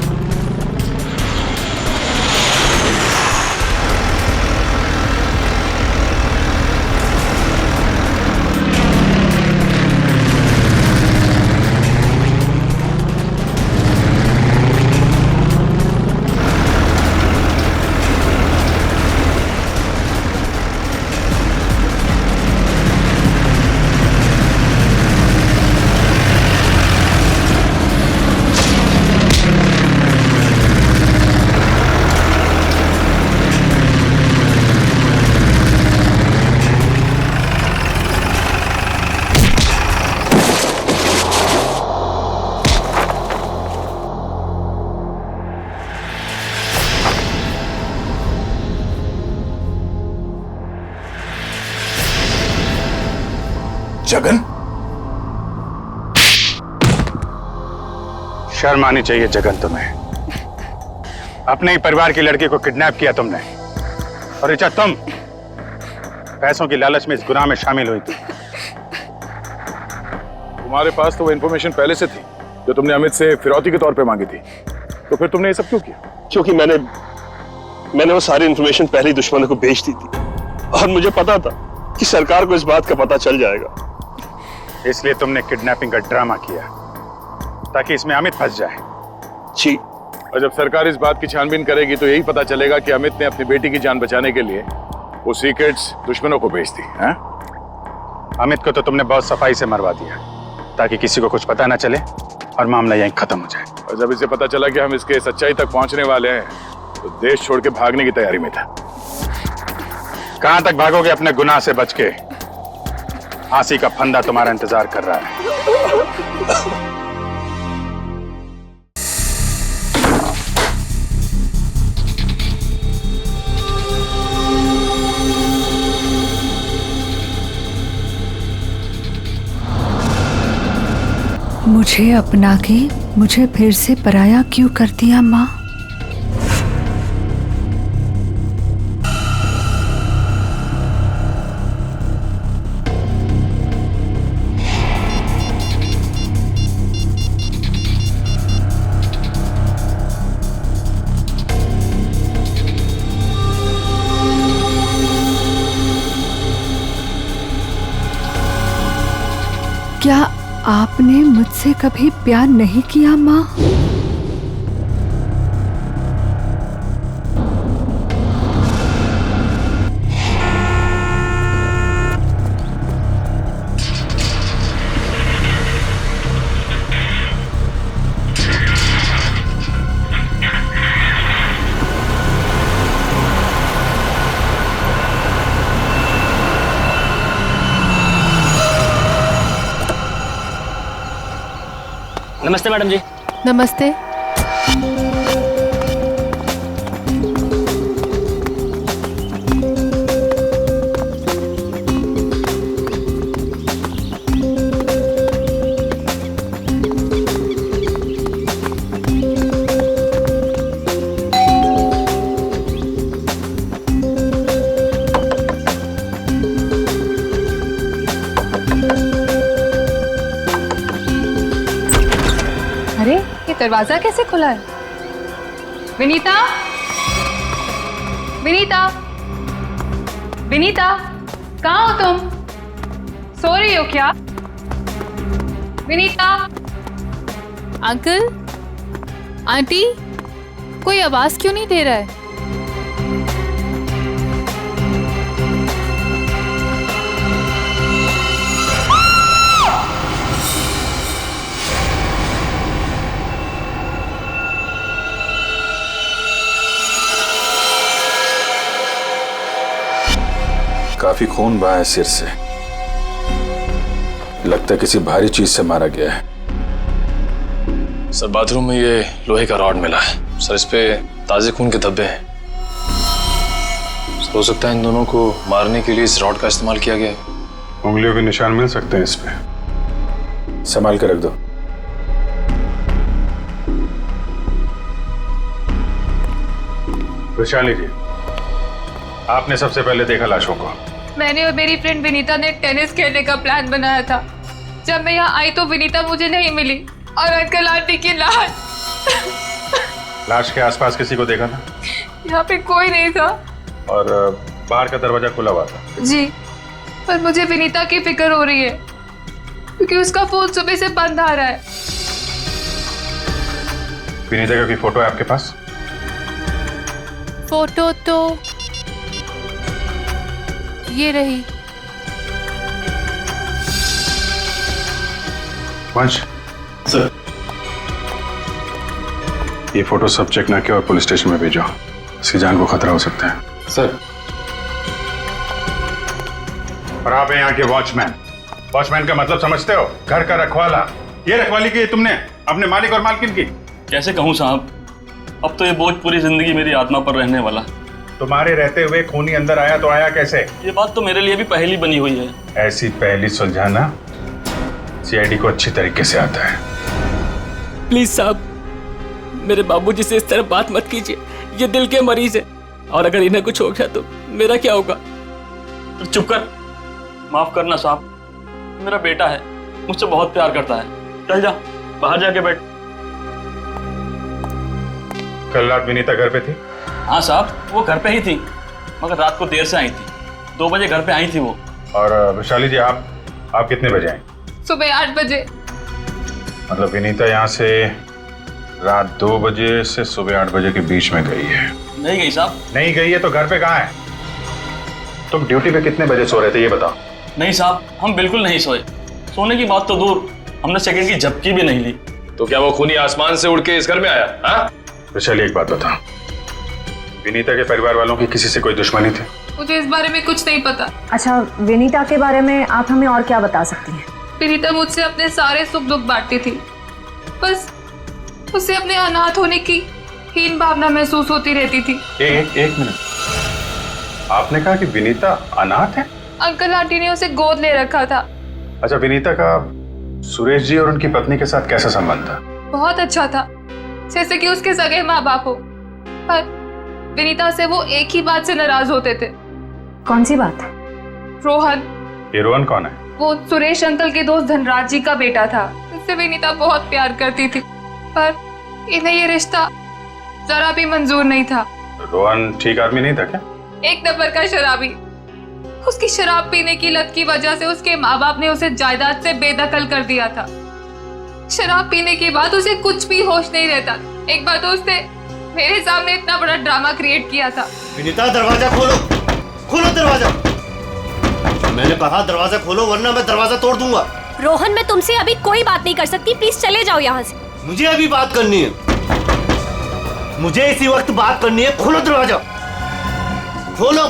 जगन? शर्म आनी चाहिए जगन तुम्हें। अपने ही परिवार की लड़की को किडनैप किया तुमने, और ऋचा तुम पैसों की लालच में इस गुनाह में शामिल हुई थी। तुम्हारे पास तो वो इन्फॉर्मेशन पहले से थी जो तुमने अमित से फिरौती के तौर पे मांगी थी, तो फिर तुमने ये सब क्यों किया? क्योंकि मैंने वो सारी इन्फॉर्मेशन पहले ही दुश्मनों को भेज दी थी, और मुझे पता था कि सरकार को इस बात का पता चल जाएगा। इसलिए तुमने किडनैपिंग का ड्रामा किया ताकि इसमें अमित फंस जाए। जी। और जब सरकार इस बात की छानबीन करेगी तो यही पता चलेगा कि अमित ने अपनी बेटी की जान बचाने के लिए वो सीक्रेट्स दुश्मनों को भेज दी। अमित को तो तुमने बहुत सफाई से मरवा दिया ताकि किसी को कुछ पता ना चले और मामला यहीं खत्म हो जाए। और जब इसे पता चला कि हम इसके सच्चाई तक पहुंचने वाले हैं तो देश छोड़ के भागने की तैयारी में था। कहां तक भागोगे अपने गुनाह से बच के? फांसी का फंदा तुम्हारा इंतजार कर रहा है। मुझे अपना के मुझे फिर से पराया क्यों कर दिया माँ? क्या आपने मुझसे कभी प्यार नहीं किया माँ? नमस्ते मैडम जी। नमस्ते। अरे ये दरवाजा कैसे खुला है? विनीता, विनीता, विनीता, कहाँ हो तुम? सो रही हो क्या? विनीता। अंकल, आंटी, कोई आवाज क्यों नहीं दे रहा है? काफी खून बहा है सिर से, लगता है किसी भारी चीज से मारा गया है। सर बाथरूम में ये लोहे का रॉड मिला है सर, इस पे ताजे खून के धब्बे हैं। सर हो सकता है इन दोनों को मारने के लिए इस रॉड का इस्तेमाल किया गया है। उंगलियों के निशान मिल सकते हैं इस पे, संभाल के रख दो। वैशाली जी, आपने सबसे पहले देखा लाशों को? मैंने और मेरी फ्रेंड विनीता ने टेनिस खेलने का प्लान बनाया था। जब मैं यहाँ आई तो विनीता मुझे नहीं मिली और अंकल आंटी की लाश। लाश के आसपास किसी को देखा था? यहाँ पे कोई नहीं था। और बाहर का दरवाजा खुला हुआ था? जी, पर मुझे विनीता की फिक्र हो रही है क्योंकि उसका फोन सुबह से बंद आ रहा है। विनीता की कोई फोटो है आपके पास? फोटो तो ये रही। वंश सर, ये फोटो सब चेक ना किया और पुलिस स्टेशन में भेजो, इसकी जान को खतरा हो सकता है। सर। और आप हैं यहाँ के वॉचमैन। वॉचमैन का मतलब समझते हो? घर का रखवाला। ये रखवाली की तुमने अपने मालिक और मालकिन की? कैसे कहूँ साहब, अब तो ये बोझ पूरी जिंदगी मेरी आत्मा पर रहने वाला। तुम्हारे रहते हुए खूनी अंदर आया तो आया कैसे? ये बात तो मेरे लिए भी पहेली बनी हुई है। ऐसी पहेली सुलझाना सीआईडी को अच्छी तरीके से आता है। प्लीज साहब, मेरे बाबूजी से इस तरह बात मत कीजिए। ये दिल के मरीज है, और अगर इन्हें कुछ हो गया तो मेरा क्या होगा? चुप कर, माफ करना साहब, मेरा बेटा है, मुझसे बहुत प्यार करता है। चल जा, बाहर जाके बैठ। कल रात विनीता घर पे थी? हाँ साहब, वो घर पे ही थी, मगर रात को देर से आई थी। 2 बजे घर पे आई थी वो। और वैशाली जी, आप कितने बजे आई? सुबह 8 बजे। मतलब विनीता यहाँ से रात 2 बजे से सुबह 8 बजे के बीच में गई है? नहीं गई साहब। नहीं गई है तो घर पे कहाँ है? तुम ड्यूटी पे कितने बजे सो रहे थे ये बताओ। नहीं साहब, हम बिल्कुल नहीं सोए। सोने की बात तो दूर, हमने सेकंड की झपकी भी नहीं ली। तो क्या वो खूनी आसमान से उड़ के इस घर में आया? हाँ? वैशाली एक बात बता, विनीता के परिवार वालों की किसी से कोई दुश्मनी थी? मुझे इस बारे में कुछ नहीं पता। अच्छा, विनीता के बारे में आप हमें और क्या बता सकती हैं? विनीता मुझसे अपने सारे सुख दुख बांटती थी, बस उसे अपने अनाथ होने की हीन भावना महसूस होती रहती थी। एक मिनट, आपने कहा कि विनीता अनाथ है? अंकल आंटी ने उसे गोद ले रखा था। अच्छा, विनीता का सुरेश जी और उनकी पत्नी के साथ कैसा संबंध था? बहुत अच्छा था, जैसे कि उसके सगे माँ बाप हो। पर विनीता से वो एक ही बात से नाराज होते थे। कौन सी बात? रोहन। ये रोहन कौन है? वो सुरेश अंकल के दोस्त धनराज जी का बेटा था। उससे विनीता बहुत प्यार करती थी, पर इन्हें ये रिश्ता जरा भी मंजूर नहीं था। रोहन ठीक आदमी नहीं था क्या? एक नंबर का शराबी। उसकी शराब पीने की लत की वजह से उसके माँ बाप ने उसे जायदाद से बेदखल कर दिया था। शराब पीने के बाद उसे कुछ भी होश नहीं रहता। एक बार तो उसने मेरे सामने इतना बड़ा ड्रामा क्रिएट किया था। विनीता, दरवाजा खोलो, खोलो दरवाजा। मैंने कहा दरवाजा खोलो, वरना मैं दरवाजा तोड़ दूंगा। रोहन, मैं तुमसे अभी कोई बात नहीं कर सकती, प्लीज चले जाओ यहाँ से। मुझे अभी बात करनी है, मुझे इसी वक्त बात करनी है। खोलो दरवाजा, खोलो।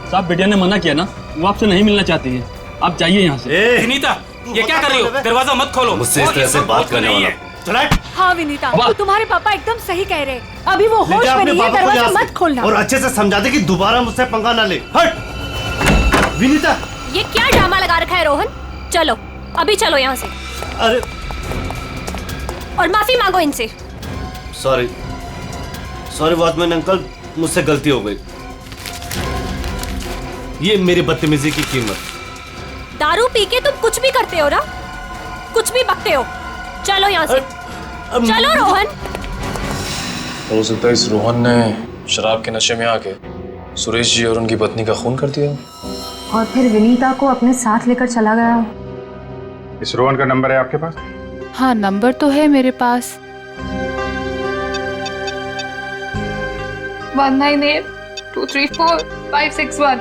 साहब, बिटिया ने मना किया ना, वो आपसे नहीं मिलना चाहती है, आप जाइए यहाँ से। विनीता, ये क्या कर रही हो? दरवाजा मत खोलो। मुझसे इस तरह से बात करने वाला। हाँ विनीता, तो तुम्हारे पापा एकदम सही कह रहे हैं। अभी वो होश में नहीं है, दरवाजा मत खोलना। और अच्छे से समझा दे कि दोबारा मुझसे पंगा ना ले। हट विनीता। ये क्या ड्रामा लगा रखा है रोहन? चलो, अभी चलो यहाँ से। अरे, और माफी मांगो इनसे। सॉरी सॉरी वॉचमैन अंकल, मुझसे गलती हो गई। ये मेरी बदतमीजी की कीमत। दारू पी के तुम कुछ भी करते हो ना, कुछ भी बकते हो। चलो यहाँ से, चलो रोहन। हो सकता है इस रोहन ने शराब के नशे में आके सुरेश जी और उनकी पत्नी का खून कर दिया, और फिर विनीता को अपने साथ लेकर चला गया। इस रोहन का नंबर है आपके पास? हाँ, नंबर तो है मेरे पास। 198234-561।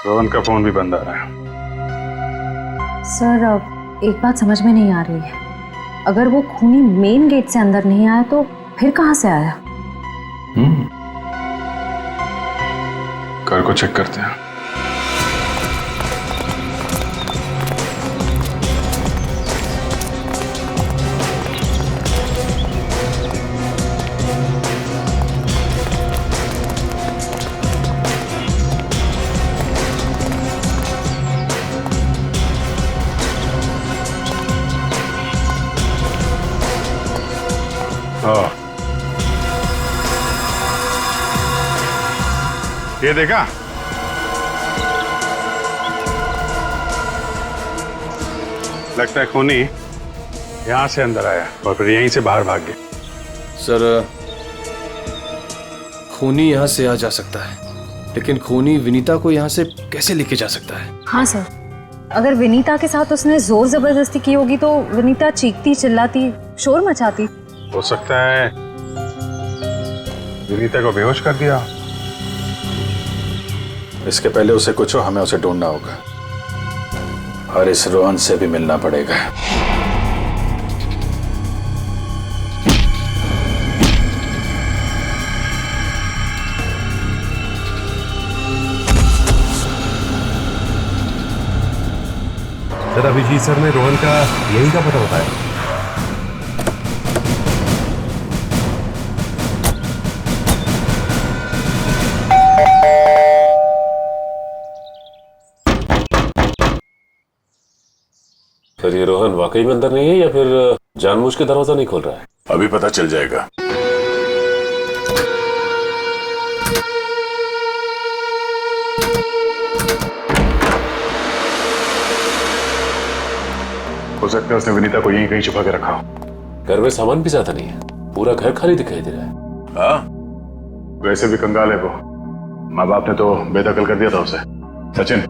रोहन का फोन भी बंद आ रहा है। सर, अब एक बात समझ में नहीं आ रही है। अगर वो खूनी मेन गेट से अंदर नहीं आया तो फिर कहां से आया? घर को चेक करते हैं। ये देखा? लगता है खूनी यहां से अंदर आया और फिर यहीं से बाहर भाग गया। सर, खूनी यहाँ से आ जा सकता है, लेकिन खूनी विनीता को यहाँ से कैसे लेके जा सकता है? हाँ सर, अगर विनीता के साथ उसने जोर जबरदस्ती की होगी तो विनीता चीखती चिल्लाती शोर मचाती। हो सकता है विनीता को बेहोश कर दिया। इसके पहले उसे कुछ हो, हमें उसे ढूंढना होगा और इस रोहन से भी मिलना पड़ेगा। सर अभिजीत सर ने रोहन का यही का पता बताया। सर ये रोहन वाकई में अंदर नहीं है या फिर जानबूझ के दरवाजा नहीं खोल रहा है? अभी पता चल जाएगा। हो सकता है उसने विनीता को यहीं कहीं छुपा के रखा हो। घर में सामान भी ज्यादा नहीं है, पूरा घर खाली दिखाई दे रहा है। हाँ, वैसे भी कंगाल है वो। माँ बाप ने तो बेदखल कर दिया था उसे। सचिन,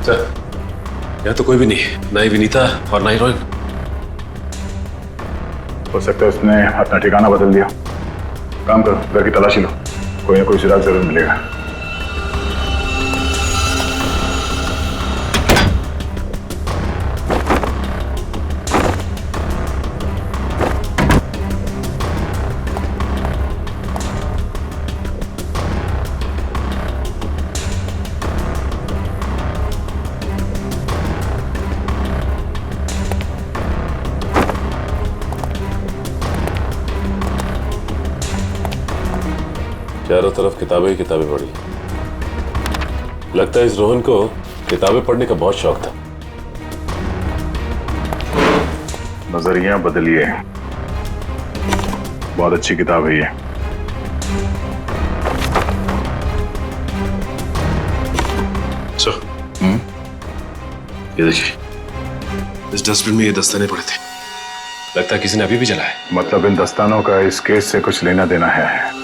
सर यहाँ तो कोई भी नहीं, ना ही विनीता और ना ही रोहन। हो सकता है उसने अपना ठिकाना बदल दिया। काम करो, घर की तलाशी लो, कोई ना कोई सुराग जरूर मिलेगा। चारों तरफ किताबें ही किताबें पड़ी। लगता है इस रोहन को किताबें पढ़ने का बहुत शौक था। नजरिया बदलिए, बहुत अच्छी किताब है ये। सर, ये देखिए, इस डस्टबिन में ये दस्ताने पड़े थे। लगता है किसी ने अभी भी जलाया। मतलब इन दस्तानों का इस केस से कुछ लेना देना है।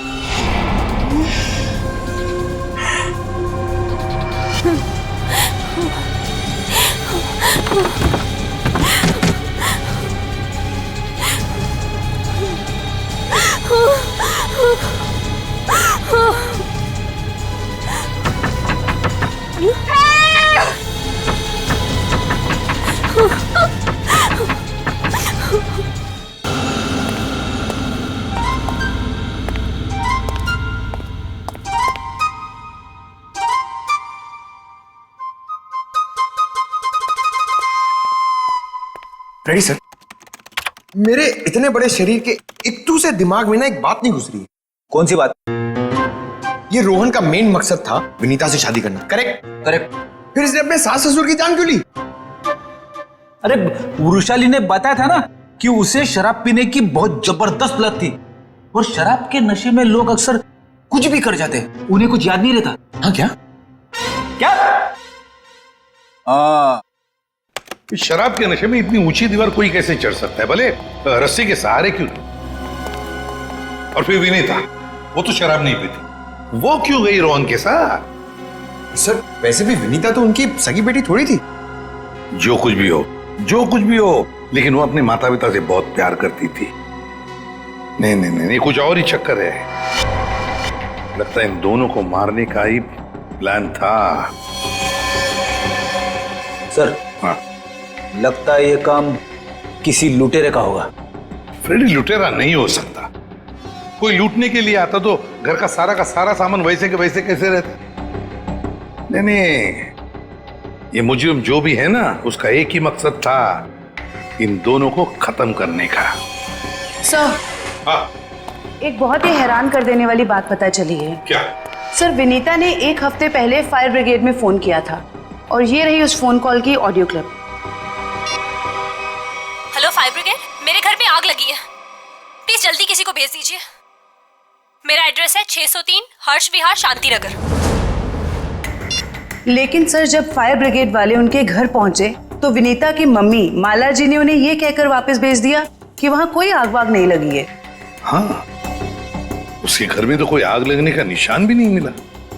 Ready sir. मेरे इतने बड़े शरीर के इत्तू से दिमाग में ना एक बात नहीं घुस रही है। कौन सी बात? ये रोहन का मेन मकसद था विनीता से शादी करना, करेक्ट? करेक्ट। फिर इसने अपने सास ससुर की जान क्यों ली? अरे वृषाली ने बताया था ना कि उसे शराब पीने की बहुत जबरदस्त लत थी, और शराब के नशे में लोग अक्सर कुछ भी कर जाते हैं, उन्हें कुछ याद नहीं रहता। हाँ क्या? क्या? शराब के नशे में इतनी ऊंची दीवार कोई कैसे चढ़ सकता है, भले रस्सी के सहारे क्यों? और फिर विनीता, वो तो शराब नहीं पीती, वो क्यों गई रोहन के साथ? सर वैसे भी विनीता तो उनकी सगी बेटी थोड़ी थी। जो कुछ भी हो, जो कुछ भी हो, लेकिन वो अपने माता पिता से बहुत प्यार करती थी। नहीं नहीं नहीं, कुछ और ही चक्कर है। लगता है इन दोनों को मारने का ही प्लान था। सर, हाँ, लगता है ये काम किसी लुटेरे का होगा। फ्रेडी लुटेरा नहीं हो सकता। कोई लूटने के लिए आता तो घर का सारा सामान वैसे के वैसे कैसे रहता? नहीं नहीं, ये मुजरिम जो भी है ना, उसका एक ही मकसद था, इन दोनों को खत्म करने का। सर, हाँ, एक बहुत ही हैरान कर देने वाली बात पता चली है। क्या? सर, विनीता ने 1 हफ्ते पहले फायर ब्रिगेड में फोन किया था, और ये रही उस फोन कॉल की audio clip. Hello fire brigade, मेरे घर में आग लगी है, प्लीज जल्दी किसी को भेज दीजिए। मेरा एड्रेस है 603 हर्ष विहार शांति नगर। लेकिन सर, जब फायर ब्रिगेड वाले उनके घर पहुंचे तो विनीता की मम्मी माला जी ने उन्हें यह कहकर वापस भेज दिया कि वहां कोई आग वाग नहीं लगी है। हाँ, उसके घर में तो कोई आग लगने का निशान भी नहीं मिला।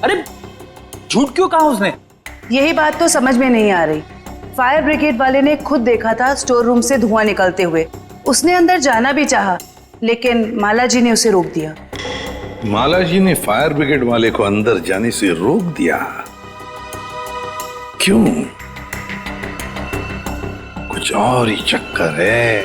अरे झूठ क्यों कहा उसने? यही बात तो समझ में नहीं आ रही। फायर ब्रिगेड वाले ने खुद देखा था स्टोर रूम से धुआं निकलते हुए। उसने अंदर जाना भी चाहा, लेकिन माला जी ने उसे रोक दिया। माला जी ने फायर ब्रिगेड वाले को अंदर जाने से रोक दिया? क्यों? कुछ और ही चक्कर है।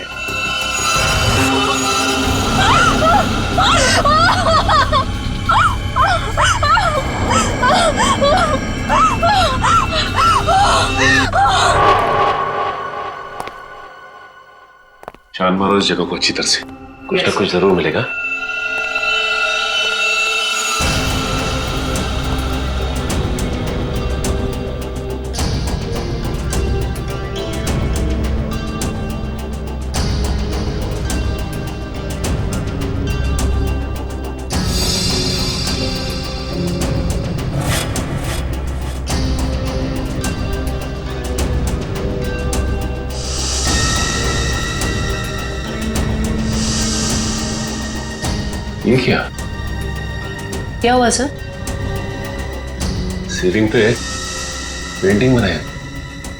छान मारो इस जगह को अच्छी तरह से, कुछ ना कुछ जरूर मिलेगा। ये क्या? क्या हुआ सर? सीलिंग पे पेंटिंग बनाया।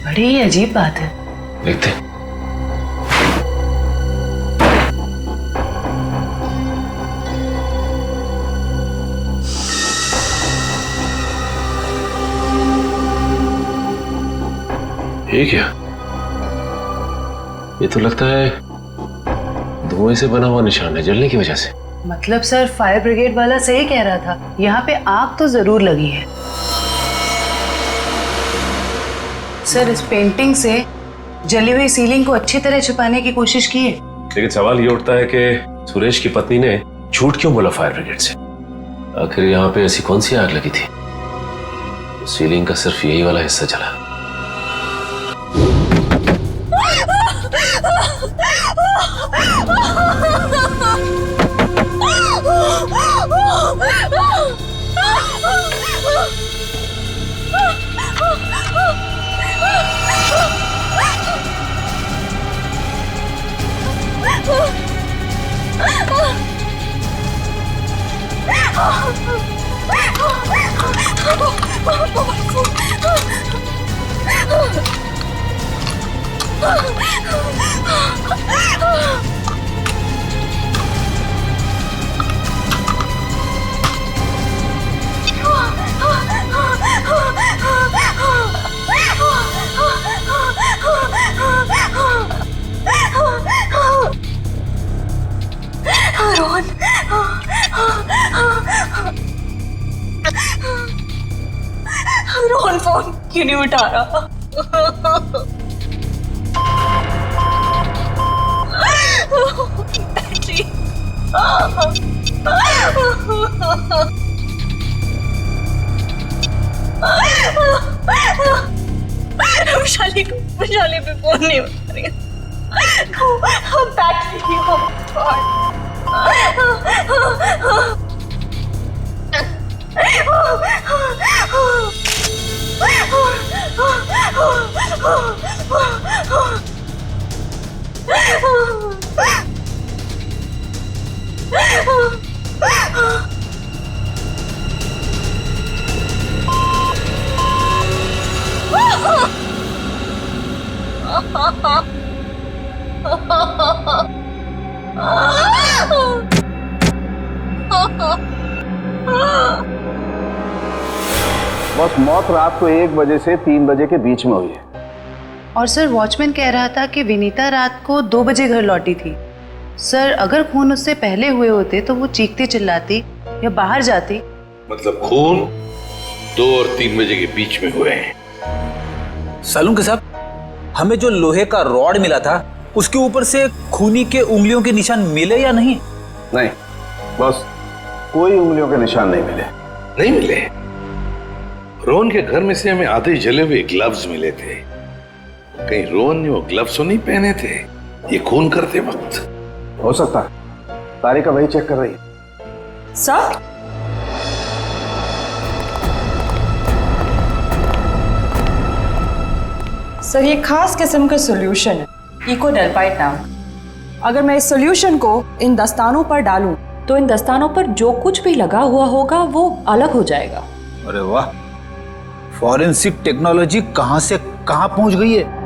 बड़ी ही अजीब बात है। देखते हैं। ये क्या? ये तो लगता है धुएं से बना हुआ निशान है, जलने की वजह से। मतलब सर फायर ब्रिगेड वाला सही कह रहा था, यहाँ पे आग तो जरूर लगी है। सर इस पेंटिंग से जली हुई सीलिंग को अच्छी तरह छुपाने की कोशिश की है। लेकिन सवाल ये उठता है कि सुरेश की पत्नी ने झूठ क्यों बोला फायर ब्रिगेड से? आखिर यहाँ पे ऐसी कौन सी आग लगी थी? सीलिंग का सिर्फ यही वाला हिस्सा जला। रोहन फोन क्यों नहीं उठा रहा? बैटरी। वैशाली पे फोन नहीं उठा रही। बैटरी बस मौत रात को 1 बजे से 3 बजे के बीच में हुई है। और सर वॉचमैन कह रहा था कि विनीता रात को 2 बजे घर लौटी थी। सर अगर खून उससे पहले हुए होते तो वो चीखती चिल्लाती या बाहर जाती। मतलब खून 2 और 3 बजे के बीच में हुए हैं। सालून के साहब, हमें जो लोहे का रॉड मिला था उसके ऊपर से खूनी के उंगलियों के निशान मिले या नहीं? नहीं, बस कोई उंगलियों के निशान नहीं मिले। नहीं मिले। रोहन के घर में से हमें आधे जले हुए ग्लव्स मिले थे। कहीं रोहन ने वो ग्लव्स तो नहीं पहने थे ये खून करते वक्त? हो सकता है। तारिका वही चेक कर रही है। सर सर ये खास किस्म का सॉल्यूशन है, इको डेल्पाइट नाम। अगर मैं इस सॉल्यूशन को इन दस्तानों पर डालूं तो इन दस्तानों पर जो कुछ भी लगा हुआ होगा वो अलग हो जाएगा। अरे वाह, फॉरेंसिक टेक्नोलॉजी कहां से कहां पहुंच गई है।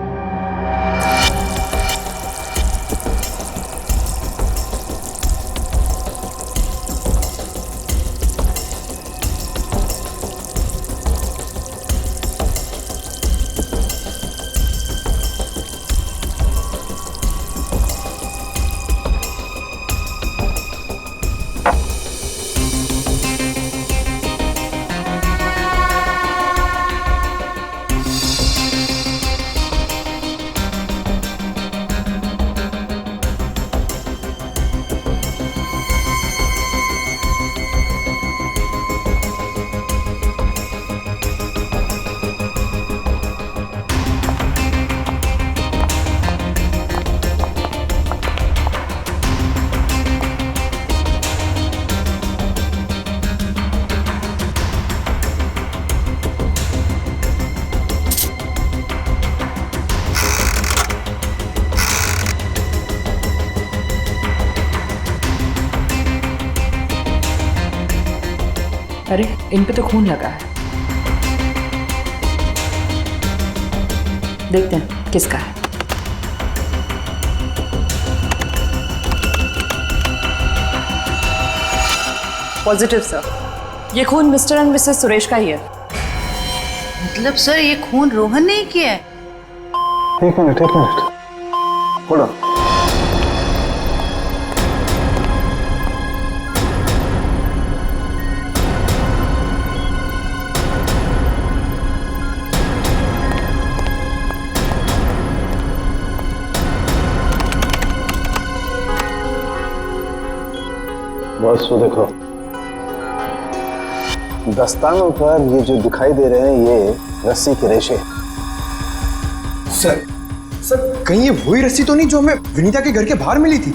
अरे इन पे तो खून लगा है, देखते हैं किसका है। पॉजिटिव सर, ये खून मिस्टर एंड मिसेस सुरेश का ही है। मतलब सर ये खून रोहन ने ही किया है? एक मिनट होल्ड ऑन। बस वो देखो, दस्तानों पर ये जो दिखाई दे रहे हैं ये रस्सी के रेशे। सर कहीं ये वही रस्सी तो नहीं जो हमें विनीता के घर के बाहर मिली थी?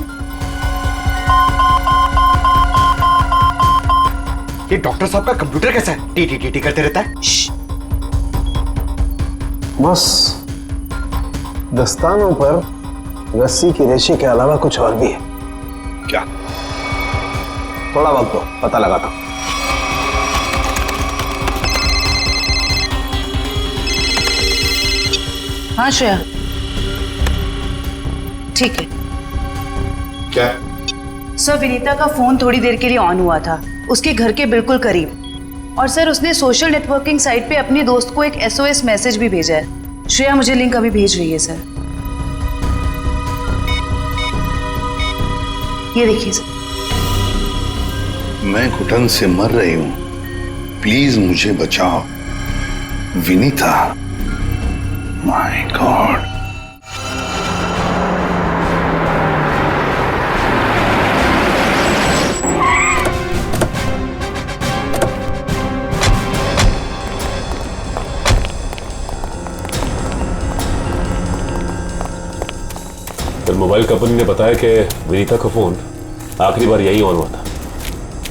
ये डॉक्टर साहब का कंप्यूटर कैसा है? टी करते रहता है। बस दस्तानों पर रस्सी के रेशे के अलावा कुछ और भी है। क्या? थोड़ा वक्त दो, पता लगाता हूं। हाँ श्रेया, ठीक है। क्या? सर विनीता का फोन थोड़ी देर के लिए ऑन हुआ था, उसके घर के बिल्कुल करीब। और सर उसने सोशल नेटवर्किंग साइट पे अपनी दोस्त को एक SOS मैसेज भी भेजा है। श्रेया मुझे लिंक अभी भेज रही है सर, ये देखिए सर। मैं घुटन से मर रही हूं, प्लीज मुझे बचाओ। Vinita, my God. फिर मोबाइल कंपनी ने बताया कि विनीता का फोन आखिरी बार यही ऑन हुआ था।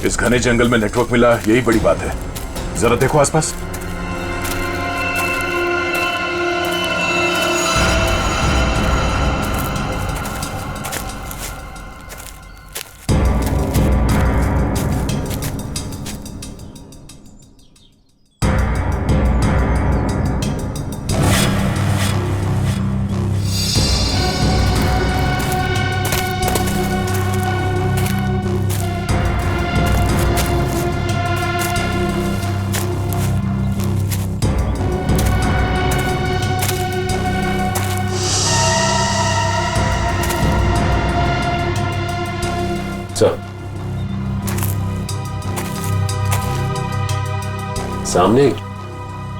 इस घने जंगल में नेटवर्क मिला, यही बड़ी बात है। जरा देखो आसपास। सामने एक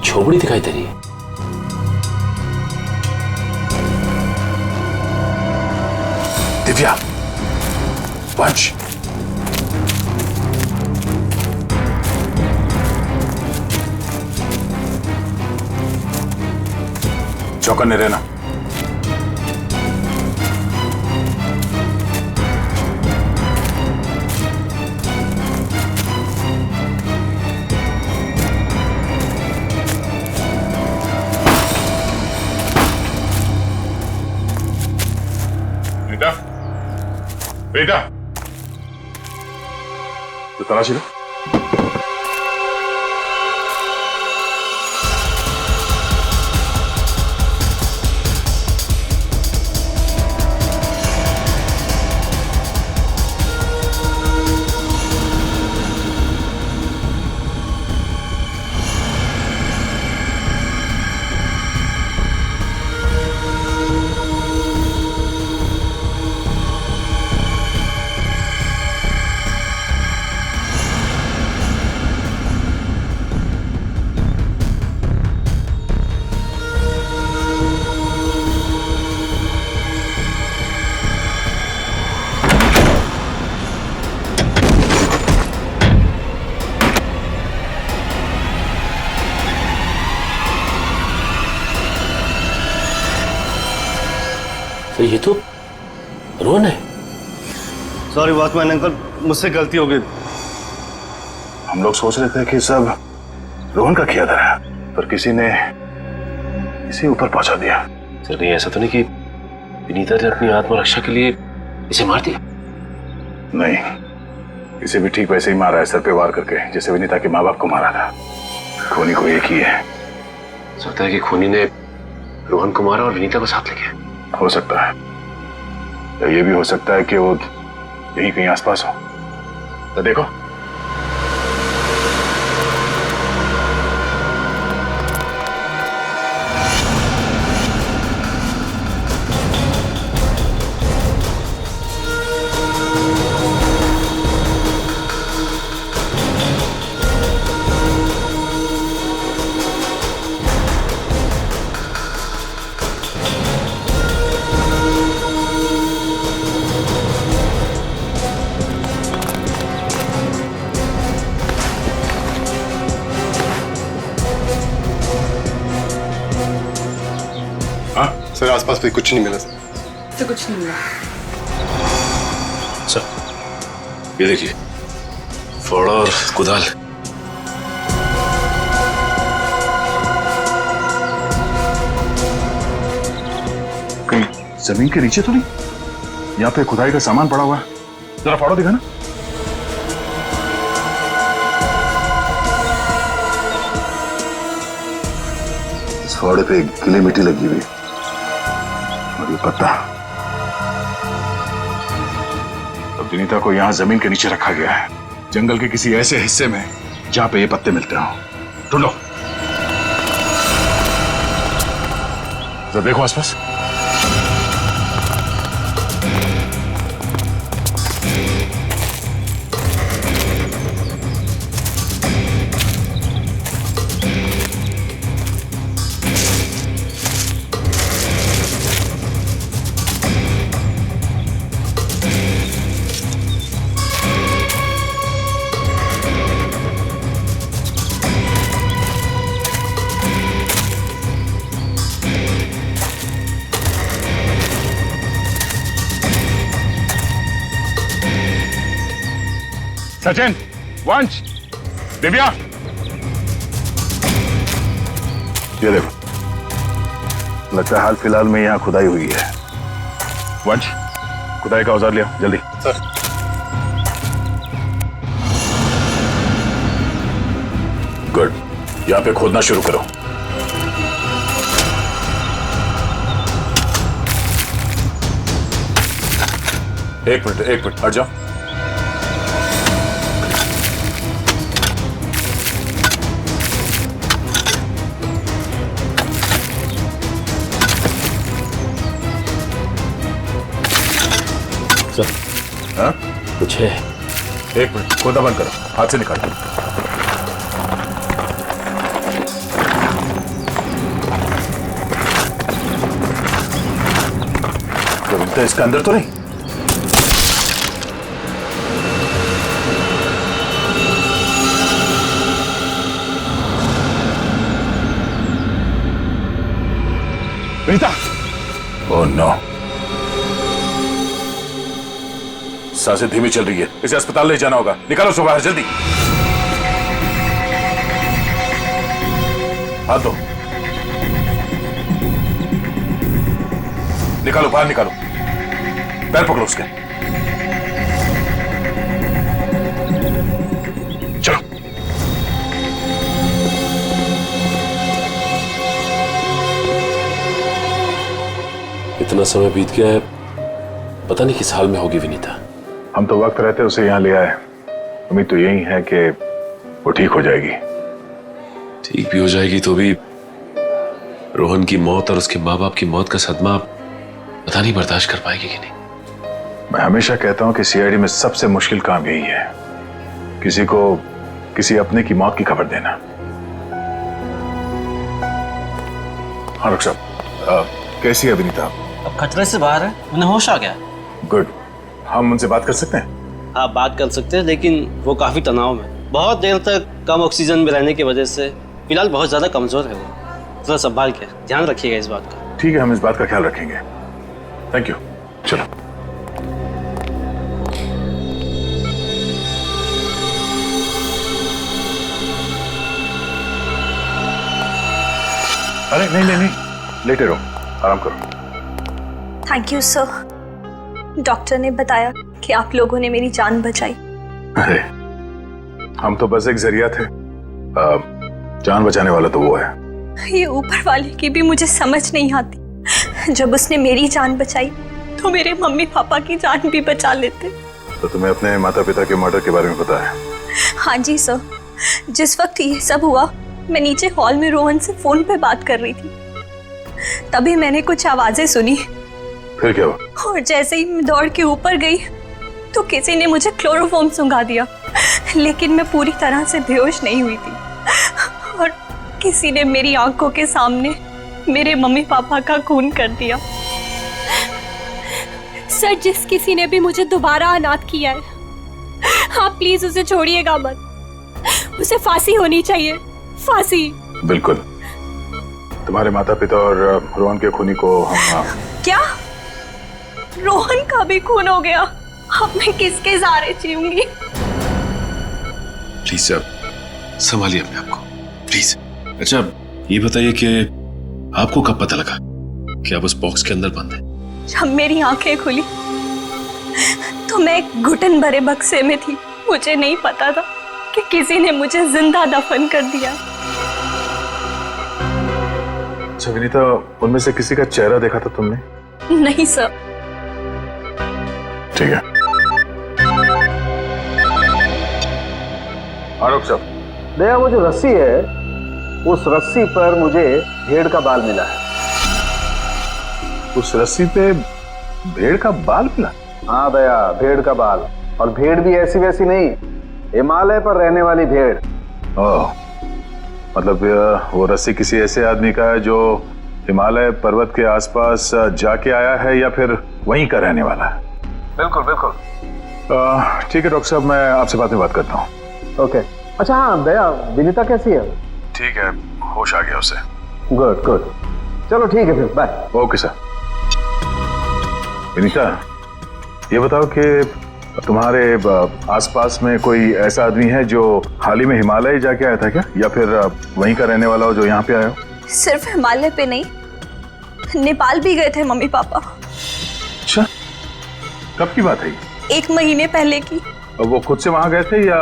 झोपड़ी दिखाई दे रही है। दिव्या, वंश, चौकन्ने रहना। बेटा, तो तलाशी लो। तो ये तो रोहन है। सॉरी वॉचमैन अंकल, मुझसे गलती हो गई। हम लोग सोच रहे थे कि सब रोहन का किया था, पर किसी ने इसे ऊपर पहुंचा दिया। सर नहीं, ऐसा तो नहीं कि विनीता ने अपनी आत्मरक्षा के लिए इसे मार दिया? नहीं, इसे भी ठीक वैसे ही मारा है, सर पे वार करके, जैसे विनीता के माँ बाप को मारा था। खूनी को एक ही है। सकता है कि खूनी ने रोहन को मारा और विनीता को साथ ले गया। हो सकता है, या ये भी हो सकता है कि वो यहीं कहीं आसपास हो। तो देखो, सर आसपास भी कुछ नहीं मिला सर। तो कुछ नहीं मिला। सर ये देखिए, फावड़ा और कुदाल। कहीं जमीन के नीचे तो नहीं? यहाँ पे खुदाई का सामान पड़ा हुआ है, जरा फावड़ा दिखा ना। इस फावड़े पे गीली मिट्टी लगी हुई और ये पत्ता। अब विनीता को यहाँ जमीन के नीचे रखा गया है, जंगल के किसी ऐसे हिस्से में जहां पे ये पत्ते मिलते हो। ढूंढो, जरा देखो आसपास। सचिन, वंश, दिव्या, ये देखो, लगता है हाल फिलहाल में यहाँ खुदाई हुई है। वंश, खुदाई का औजार लिया जल्दी। सर। गुड, यहाँ पे खोदना शुरू करो। एक मिनट हट जाओ। सर, हाँ? कुछ है। एक मिनट, खोदा बंद करो, हाथ से निकालो। तो इसके अंदर तो नहीं? विनीता! ओह नो, सांसें धीमी चल रही है, इसे अस्पताल ले जाना होगा। निकालो उसको बाहर जल्दी। हाथ दो, निकालो बाहर निकालो, पैर पकड़ो उसके। चलो। इतना समय बीत गया है, पता नहीं किस हाल में होगी विनीता। हम तो वक्त रहते उसे यहाँ ले आए, उम्मीद तो यही है कि वो ठीक हो जाएगी। ठीक भी हो जाएगी तो भी रोहन की मौत और उसके माँ बाप की मौत का सदमा पता नहीं बर्दाश्त कर पाएगी कि नहीं। मैं हमेशा कहता हूं कि सीआईडी में सबसे मुश्किल काम यही है, किसी को किसी अपने की मौत की खबर देना। हाँ डॉक्टर साहब, कैसी है विनीता? अब खतरे से बाहर है, उन्हें होश आ गया। गुड, हम उनसे बात कर सकते हैं? हाँ बात कर सकते हैं, लेकिन वो काफी तनाव में, बहुत देर तक कम ऑक्सीजन में रहने की वजह से फिलहाल बहुत ज्यादा कमजोर है वो। थोड़ा संभाल के ध्यान रखिएगा इस बात का। ठीक है, हम इस बात का ख्याल रखेंगे। Thank you. चलो। अरे नहीं नहीं नहीं, लेटे रहो, आराम करो। Thank you sir. डॉक्टर ने बताया कि आप लोगों ने मेरी जान बचाई। अरे हम तो बस एक जरिया थे, जान बचाने वाला तो वो है। ये ऊपर वाले की भी मुझे समझ नहीं आती। जब उसने मेरी जान बचाई तो मेरे मम्मी पापा की जान भी बचा लेते। तो तुम्हें अपने माता पिता के मर्डर के बारे में पता है? हाँ जी सर, जिस वक्त ये सब हुआ मैं नीचे हॉल में रोहन से फोन पे बात कर रही थी, तभी मैंने कुछ आवाजें सुनी। फिर क्या हुआ? और जैसे ही मैं दौड़ के ऊपर गई तो किसी ने मुझे क्लोरोफॉर्म सुंघा दिया, लेकिन मैं पूरी तरह से बेहोश नहीं हुई थी। और किसी ने मेरी आंखों के सामने मेरे मम्मी पापा का खून कर दिया। सर, जिस किसी ने भी मुझे दोबारा अनाथ किया है, आप प्लीज उसे छोड़िएगा मत। उसे फांसी होनी चाहिए, फांसी। बिल्कुल। तुम्हारे माता पिता और रोहन के खूनी को हम क्या? रोहन का भी खून हो गया? अब मैं किसके सहारे जीऊंगी? प्लीज सर, संभालिए अपने आप को, प्लीज। अच्छा ये बताइए कि आपको कब पता लगा कि आप उस बॉक्स के अंदर बंद हैं? जब मेरी आंखें खुली तो मैं एक घुटन भरे बक्से में थी। मुझे नहीं पता था कि किसी ने मुझे जिंदा दफन कर दिया। अच्छा विनीता, उनमें से किसी का चेहरा देखा था तुमने? नहीं सर। ठीक है। आरोप साहब, दया वो जो रस्सी है, उस रस्सी पर मुझे भेड़ का बाल मिला है। उस रस्सी पे भेड़ का बाल मिला? हाँ दया, भेड़ का बाल। और भेड़ भी ऐसी वैसी नहीं, हिमालय पर रहने वाली भेड़। ओह, मतलब वो रस्सी किसी ऐसे आदमी का है जो हिमालय पर्वत के आसपास जाके आया है या फिर वहीं का रहने वाला है? बिल्कुल बिल्कुल। ठीक है डॉक्टर साहब, मैं आपसे बाद में बात करता हूँ। ओके। अच्छा हाँ दया, विनीता कैसी है? ठीक है, होश आ गया उसे। गुड गुड, चलो ठीक है फिर, बाय। Okay sir. विनीता, ये बताओ कि तुम्हारे आसपास में कोई ऐसा आदमी है जो हाल ही में हिमालय जाके आया था क्या, या फिर वहीं का रहने वाला हो जो यहाँ पे आया हो? सिर्फ हिमालय पे नहीं, नेपाल भी गए थे मम्मी पापा। अच्छा, कब की बात है? 1 महीने पहले की। वो खुद से वहां गए थे या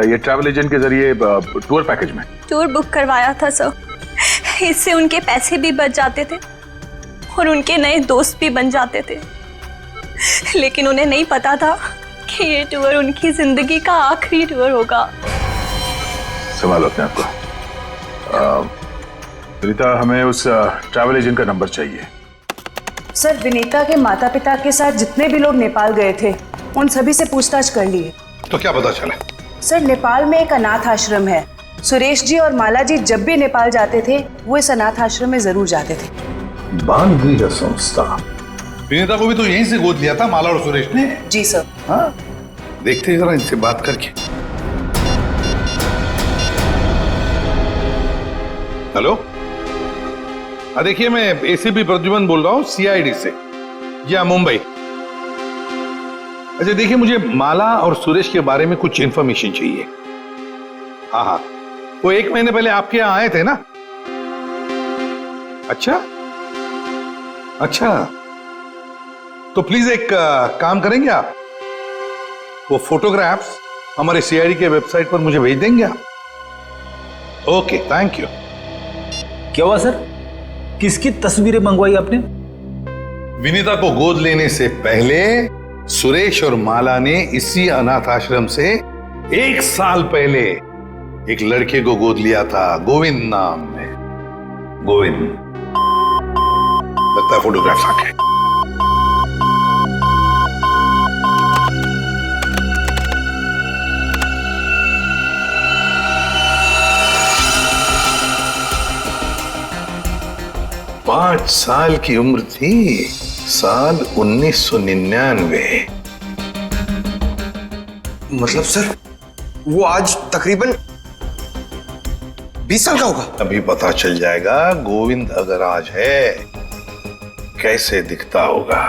ये ट्रैवल एजेंट के जरिए टूर पैकेज में? टूर बुक करवाया था सर। इससे उनके पैसे भी बच जाते थे और उनके नए दोस्त भी बन जाते थे। लेकिन उन्हें नहीं पता था कि ये टूर उनकी जिंदगी का आखिरी टूर होगा। संभालो अपने आप को। विनीता, हमें उस ट्रैवल एजेंट का नंबर चाहिए। सर, विनीता के माता पिता के साथ जितने भी लोग नेपाल गए थे उन सभी से पूछताछ कर लिए। तो क्या पता चला? सर, नेपाल में एक अनाथ आश्रम है। सुरेश जी और माला जी जब भी नेपाल जाते थे वो इस अनाथ आश्रम में जरूर जाते थे। बाल गृह संस्था। विनीता को भी तो यहीं से गोद लिया था माला और सुरेश ने। जी सर। हाँ, देखते हैं जरा इनसे बात करके। हेलो, हाँ देखिए, मैं एसीपी प्रद्युमन बोल रहा हूँ सीआईडी से। जी हाँ, मुंबई। अच्छा देखिए, मुझे माला और सुरेश के बारे में कुछ इंफॉर्मेशन चाहिए। हाँ हाँ, वो 1 महीने पहले आपके यहाँ आए थे ना? अच्छा अच्छा, तो प्लीज एक काम करेंगे आप, वो फोटोग्राफ्स हमारे सीआईडी के वेबसाइट पर मुझे भेज देंगे आप? Okay, thank you. क्या हुआ सर? किसकी तस्वीरें मंगवाई आपने? विनीता को गोद लेने से पहले सुरेश और माला ने इसी अनाथ आश्रम से 1 साल पहले एक लड़के को गोद लिया था, गोविंद नाम में। गोविंद, लगता है फोटोग्राफ्स आ गए। पांच साल की उम्र थी, साल 1999। मतलब सर, वो आज तकरीबन 20 साल का होगा। अभी पता चल जाएगा गोविंद अगर आज है कैसे दिखता होगा।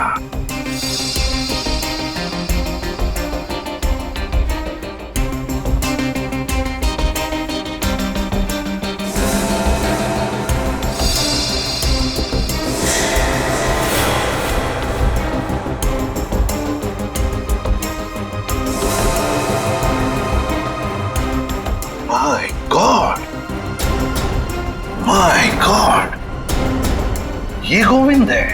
ये गोविंद है।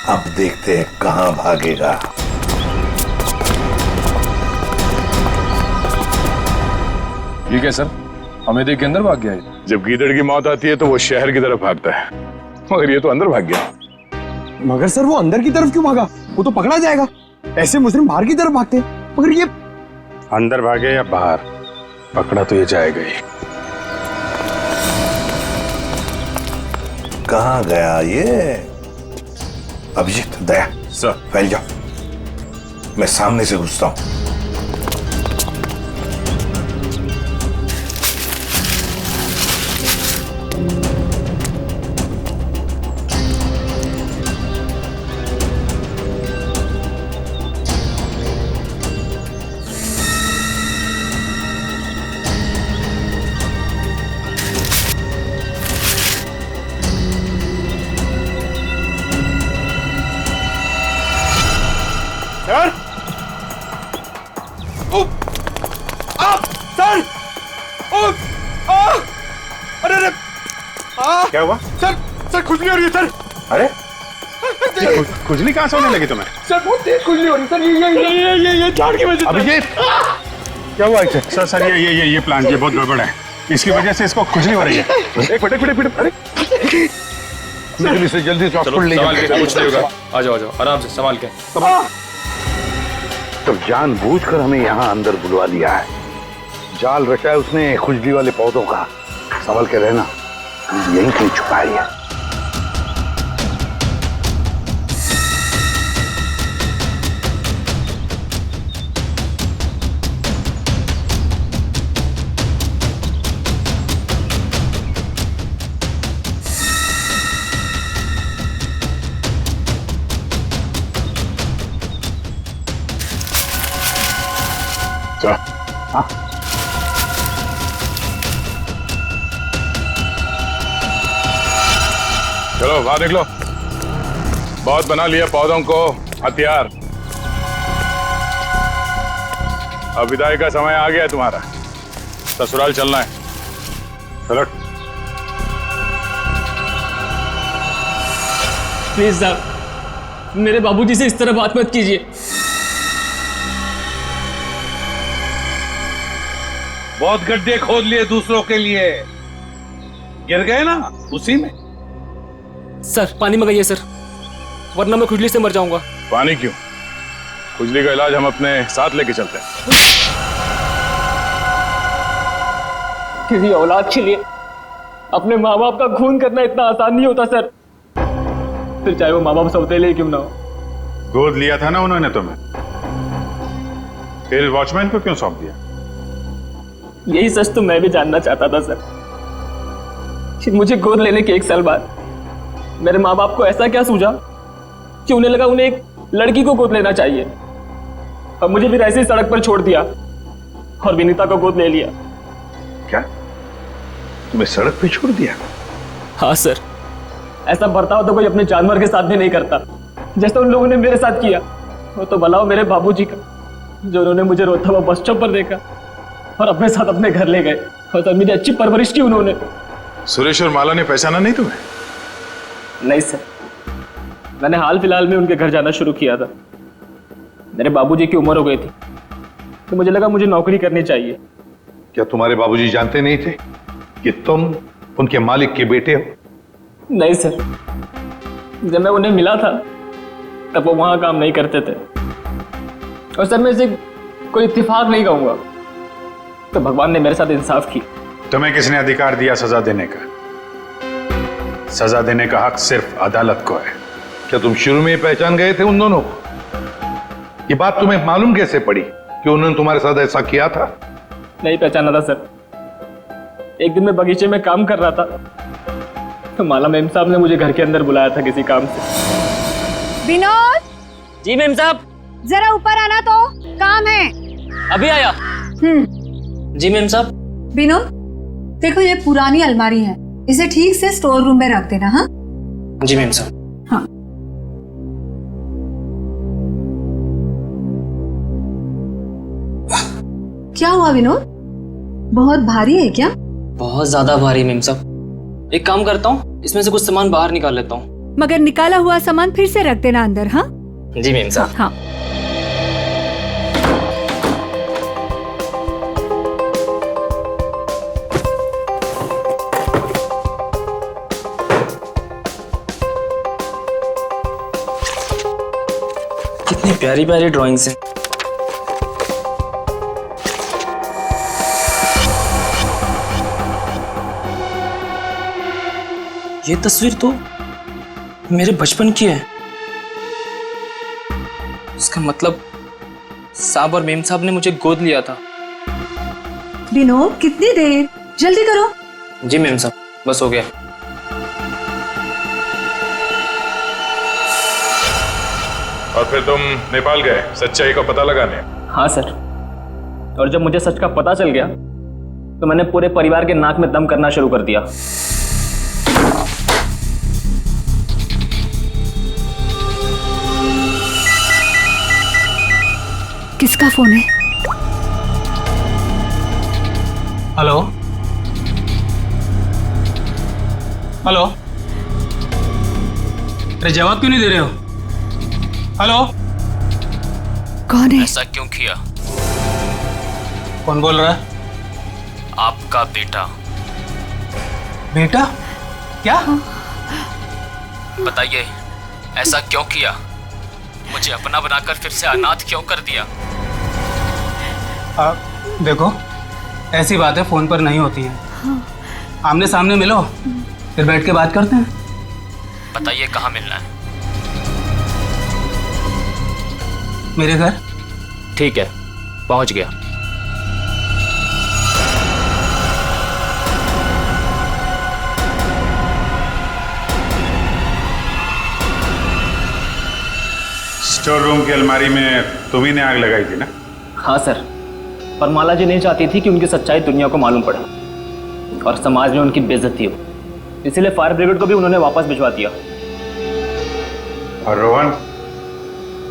अब देखते हैं कहां भागेगा। ठीक है सर, हमें देख के अंदर भाग गया है। जब गीदड़ की मौत आती है तो वो शहर की तरफ भागता है, मगर ये तो अंदर भाग गया। मगर सर वो अंदर की तरफ क्यों भागा? वो तो पकड़ा जाएगा। ऐसे मुजरिम बाहर की तरफ भागते हैं, मगर ये अंदर भागे या बाहर, पकड़ा तो ये जाएगा ही। कहां गया ये? अभिजीत, दया सर, फैल जाओ, मैं सामने से घुसता हूं। सर, सर, अरे अरे, क्या हुआ? सर खुजली हो रही है सर। अरे खुजली कहां से होने लगी तुम्हें? सर बहुत तेज खुजली हो रही है सर। ये झाड़ की वजह से। अभिजीत, क्या हुआ इसे? सर ये प्लांट ये बहुत गड़बड़ है, इसकी वजह से इसको खुजली हो रही है। एक मिनट, अरे जल्दी से हॉस्पिटल ले संभाल के, कुछ नहीं होगा। आ जाओ आराम से, संभाल के। तो जानबूझकर हमें यहाँ अंदर बुलवा लिया है। जाल रचा है उसने खुजली वाले पौधों का। संभल के रहना, यहीं कहीं छुपाई है। हाँ? चलो बाहर निकलो। बहुत बना लिया पौधों को हथियार। अब विदाई का समय आ गया है तुम्हारा, ससुराल चलना है। चलो। प्लीज साहब, मेरे बाबूजी से इस तरह बात मत कीजिए। बहुत गड्ढे खोद लिए दूसरों के लिए, गिर गए ना उसी में। सर पानी मंगाइए सर, वरना मैं खुजली से मर जाऊंगा। पानी क्यों? खुजली का इलाज हम अपने साथ लेके चलते हैं। किसी औलाद के लिए अपने माँ बाप का खून करना इतना आसान नहीं होता सर, फिर चाहे वो माँ बाप सौतेले क्यों ना हो। गोद लिया था ना उन्होंने तुम्हें, फिर वॉचमैन को क्यों सौंप दिया? यही सच तो मैं भी जानना चाहता था सर, कि मुझे गोद लेने के 1 साल बाद मेरे माँ बाप को ऐसा क्या सूझा कि उन्हें लगा उन्हें एक लड़की को गोद लेना चाहिए, और मुझे फिर ऐसे ही सड़क पर छोड़ दिया और विनीता को गोद ले लिया। क्या तुम्हें सड़क पे छोड़ दिया? हाँ सर, ऐसा बर्ताव तो कोई अपने जानवर के साथ भी नहीं करता, जैसा उन लोगों ने मेरे साथ किया। वो तो भला हो मेरे बाबूजी का, जो उन्होंने मुझे रोता हुआ बस स्टॉप पर देखा और अपने साथ अपने घर ले गए, और सर मेरी अच्छी परवरिश की उन्होंने। सुरेश और माला ने पहचाना नहीं तुम्हें? नहीं सर, मैंने हाल फिलहाल में उनके घर जाना शुरू किया था। मेरे बाबूजी की उम्र हो गई थी, तो मुझे लगा मुझे नौकरी करनी चाहिए। क्या तुम्हारे बाबूजी जानते नहीं थे कि तुम उनके मालिक के बेटे हो? नहीं सर, जब मैं उन्हें मिला था तब वो वहां काम नहीं करते थे, और सर मैं इसे कोई इत्तेफाक नहीं कहूंगा, तो भगवान ने मेरे साथ इंसाफ की। तुम्हें किसने अधिकार दिया सजा देने का? सजा देने का हक सिर्फ अदालत को है। क्या तुम शुरू में ही पहचान गए थे उन दोनों को? ये बात तुम्हें मालूम कैसे पड़ी कि उन्होंने तुम्हारे साथ ऐसा किया था? नहीं पहचाना था सर। एक दिन मैं बगीचे में काम कर रहा था, तो माला मेम साहब ने मुझे घर के अंदर बुलाया था किसी काम से। विनोद! जी मेम साहब। जरा ऊपर आना, तो काम है। अभी आया। जी मेम साहब। विनोद, देखो ये पुरानी अलमारी है, इसे ठीक से स्टोर रूम में रख देना। हाँ जी मेम साहब। हाँ। क्या हुआ विनोद? बहुत भारी है क्या? बहुत ज्यादा भारी मेम साहब। एक काम करता हूँ, इसमें से कुछ सामान बाहर निकाल लेता हूँ। मगर निकाला हुआ सामान फिर से रख देना अंदर। हाँ जी मेम साहब। हाँ। कितनी प्यारी प्यारी ड्राइंग्स हैं। ये तस्वीर तो मेरे बचपन की है। इसका मतलब साहब और मेम साहब ने मुझे गोद लिया था। विनोद कितनी देर, जल्दी करो। जी मेम साहब, बस हो गया। और फिर तुम नेपाल गए सच्चाई का पता लगाने? हाँ सर, और जब मुझे सच का पता चल गया तो मैंने पूरे परिवार के नाक में दम करना शुरू कर दिया। किसका फोन है? हेलो हेलो, अरे जवाब क्यों नहीं दे रहे हो? हेलो, कौन है? ऐसा क्यों किया? कौन बोल रहा है? आपका बेटा। बेटा? क्या? बताइए, ऐसा क्यों किया? मुझे अपना बनाकर फिर से अनाथ क्यों कर दिया? देखो, ऐसी बातें फोन पर नहीं होती हैं। आमने सामने मिलो, फिर बैठ के बात करते हैं। बताइए कहाँ मिलना है? मेरे घर। ठीक है, पहुंच गया। स्टोर रूम की अलमारी में तुम्ही ने आग लगाई थी ना? हाँ सर, पर माला जी नहीं चाहती थी कि उनकी सच्चाई दुनिया को मालूम पड़े और समाज में उनकी बेइज्जती हो, इसीलिए फायर ब्रिगेड को भी उन्होंने वापस भिजवा दिया। और रोहन?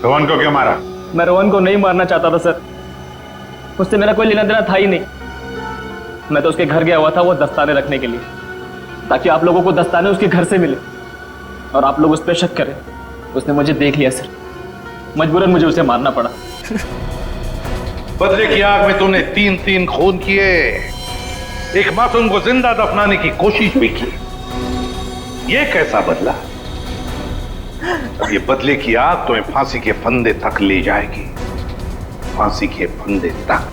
रोहन को क्यों मारा? मैं रोहन को नहीं मारना चाहता था सर, उससे मेरा कोई लेना देना था ही नहीं। मैं तो उसके घर गया हुआ था वो दस्ताने रखने के लिए, ताकि आप लोगों को दस्ताने उसके घर से मिले और आप लोग उस पर शक करें। उसने मुझे देख लिया सर, मजबूरन मुझे उसे मारना पड़ा। बदले की आग में तूने 3 खून किए, एक मासूम को जिंदा दफनाने की कोशिश भी की। ये कैसा बदला? ये बदले की आग तुम्हें फांसी के फंदे तक ले जाएगी, फांसी के फंदे तक।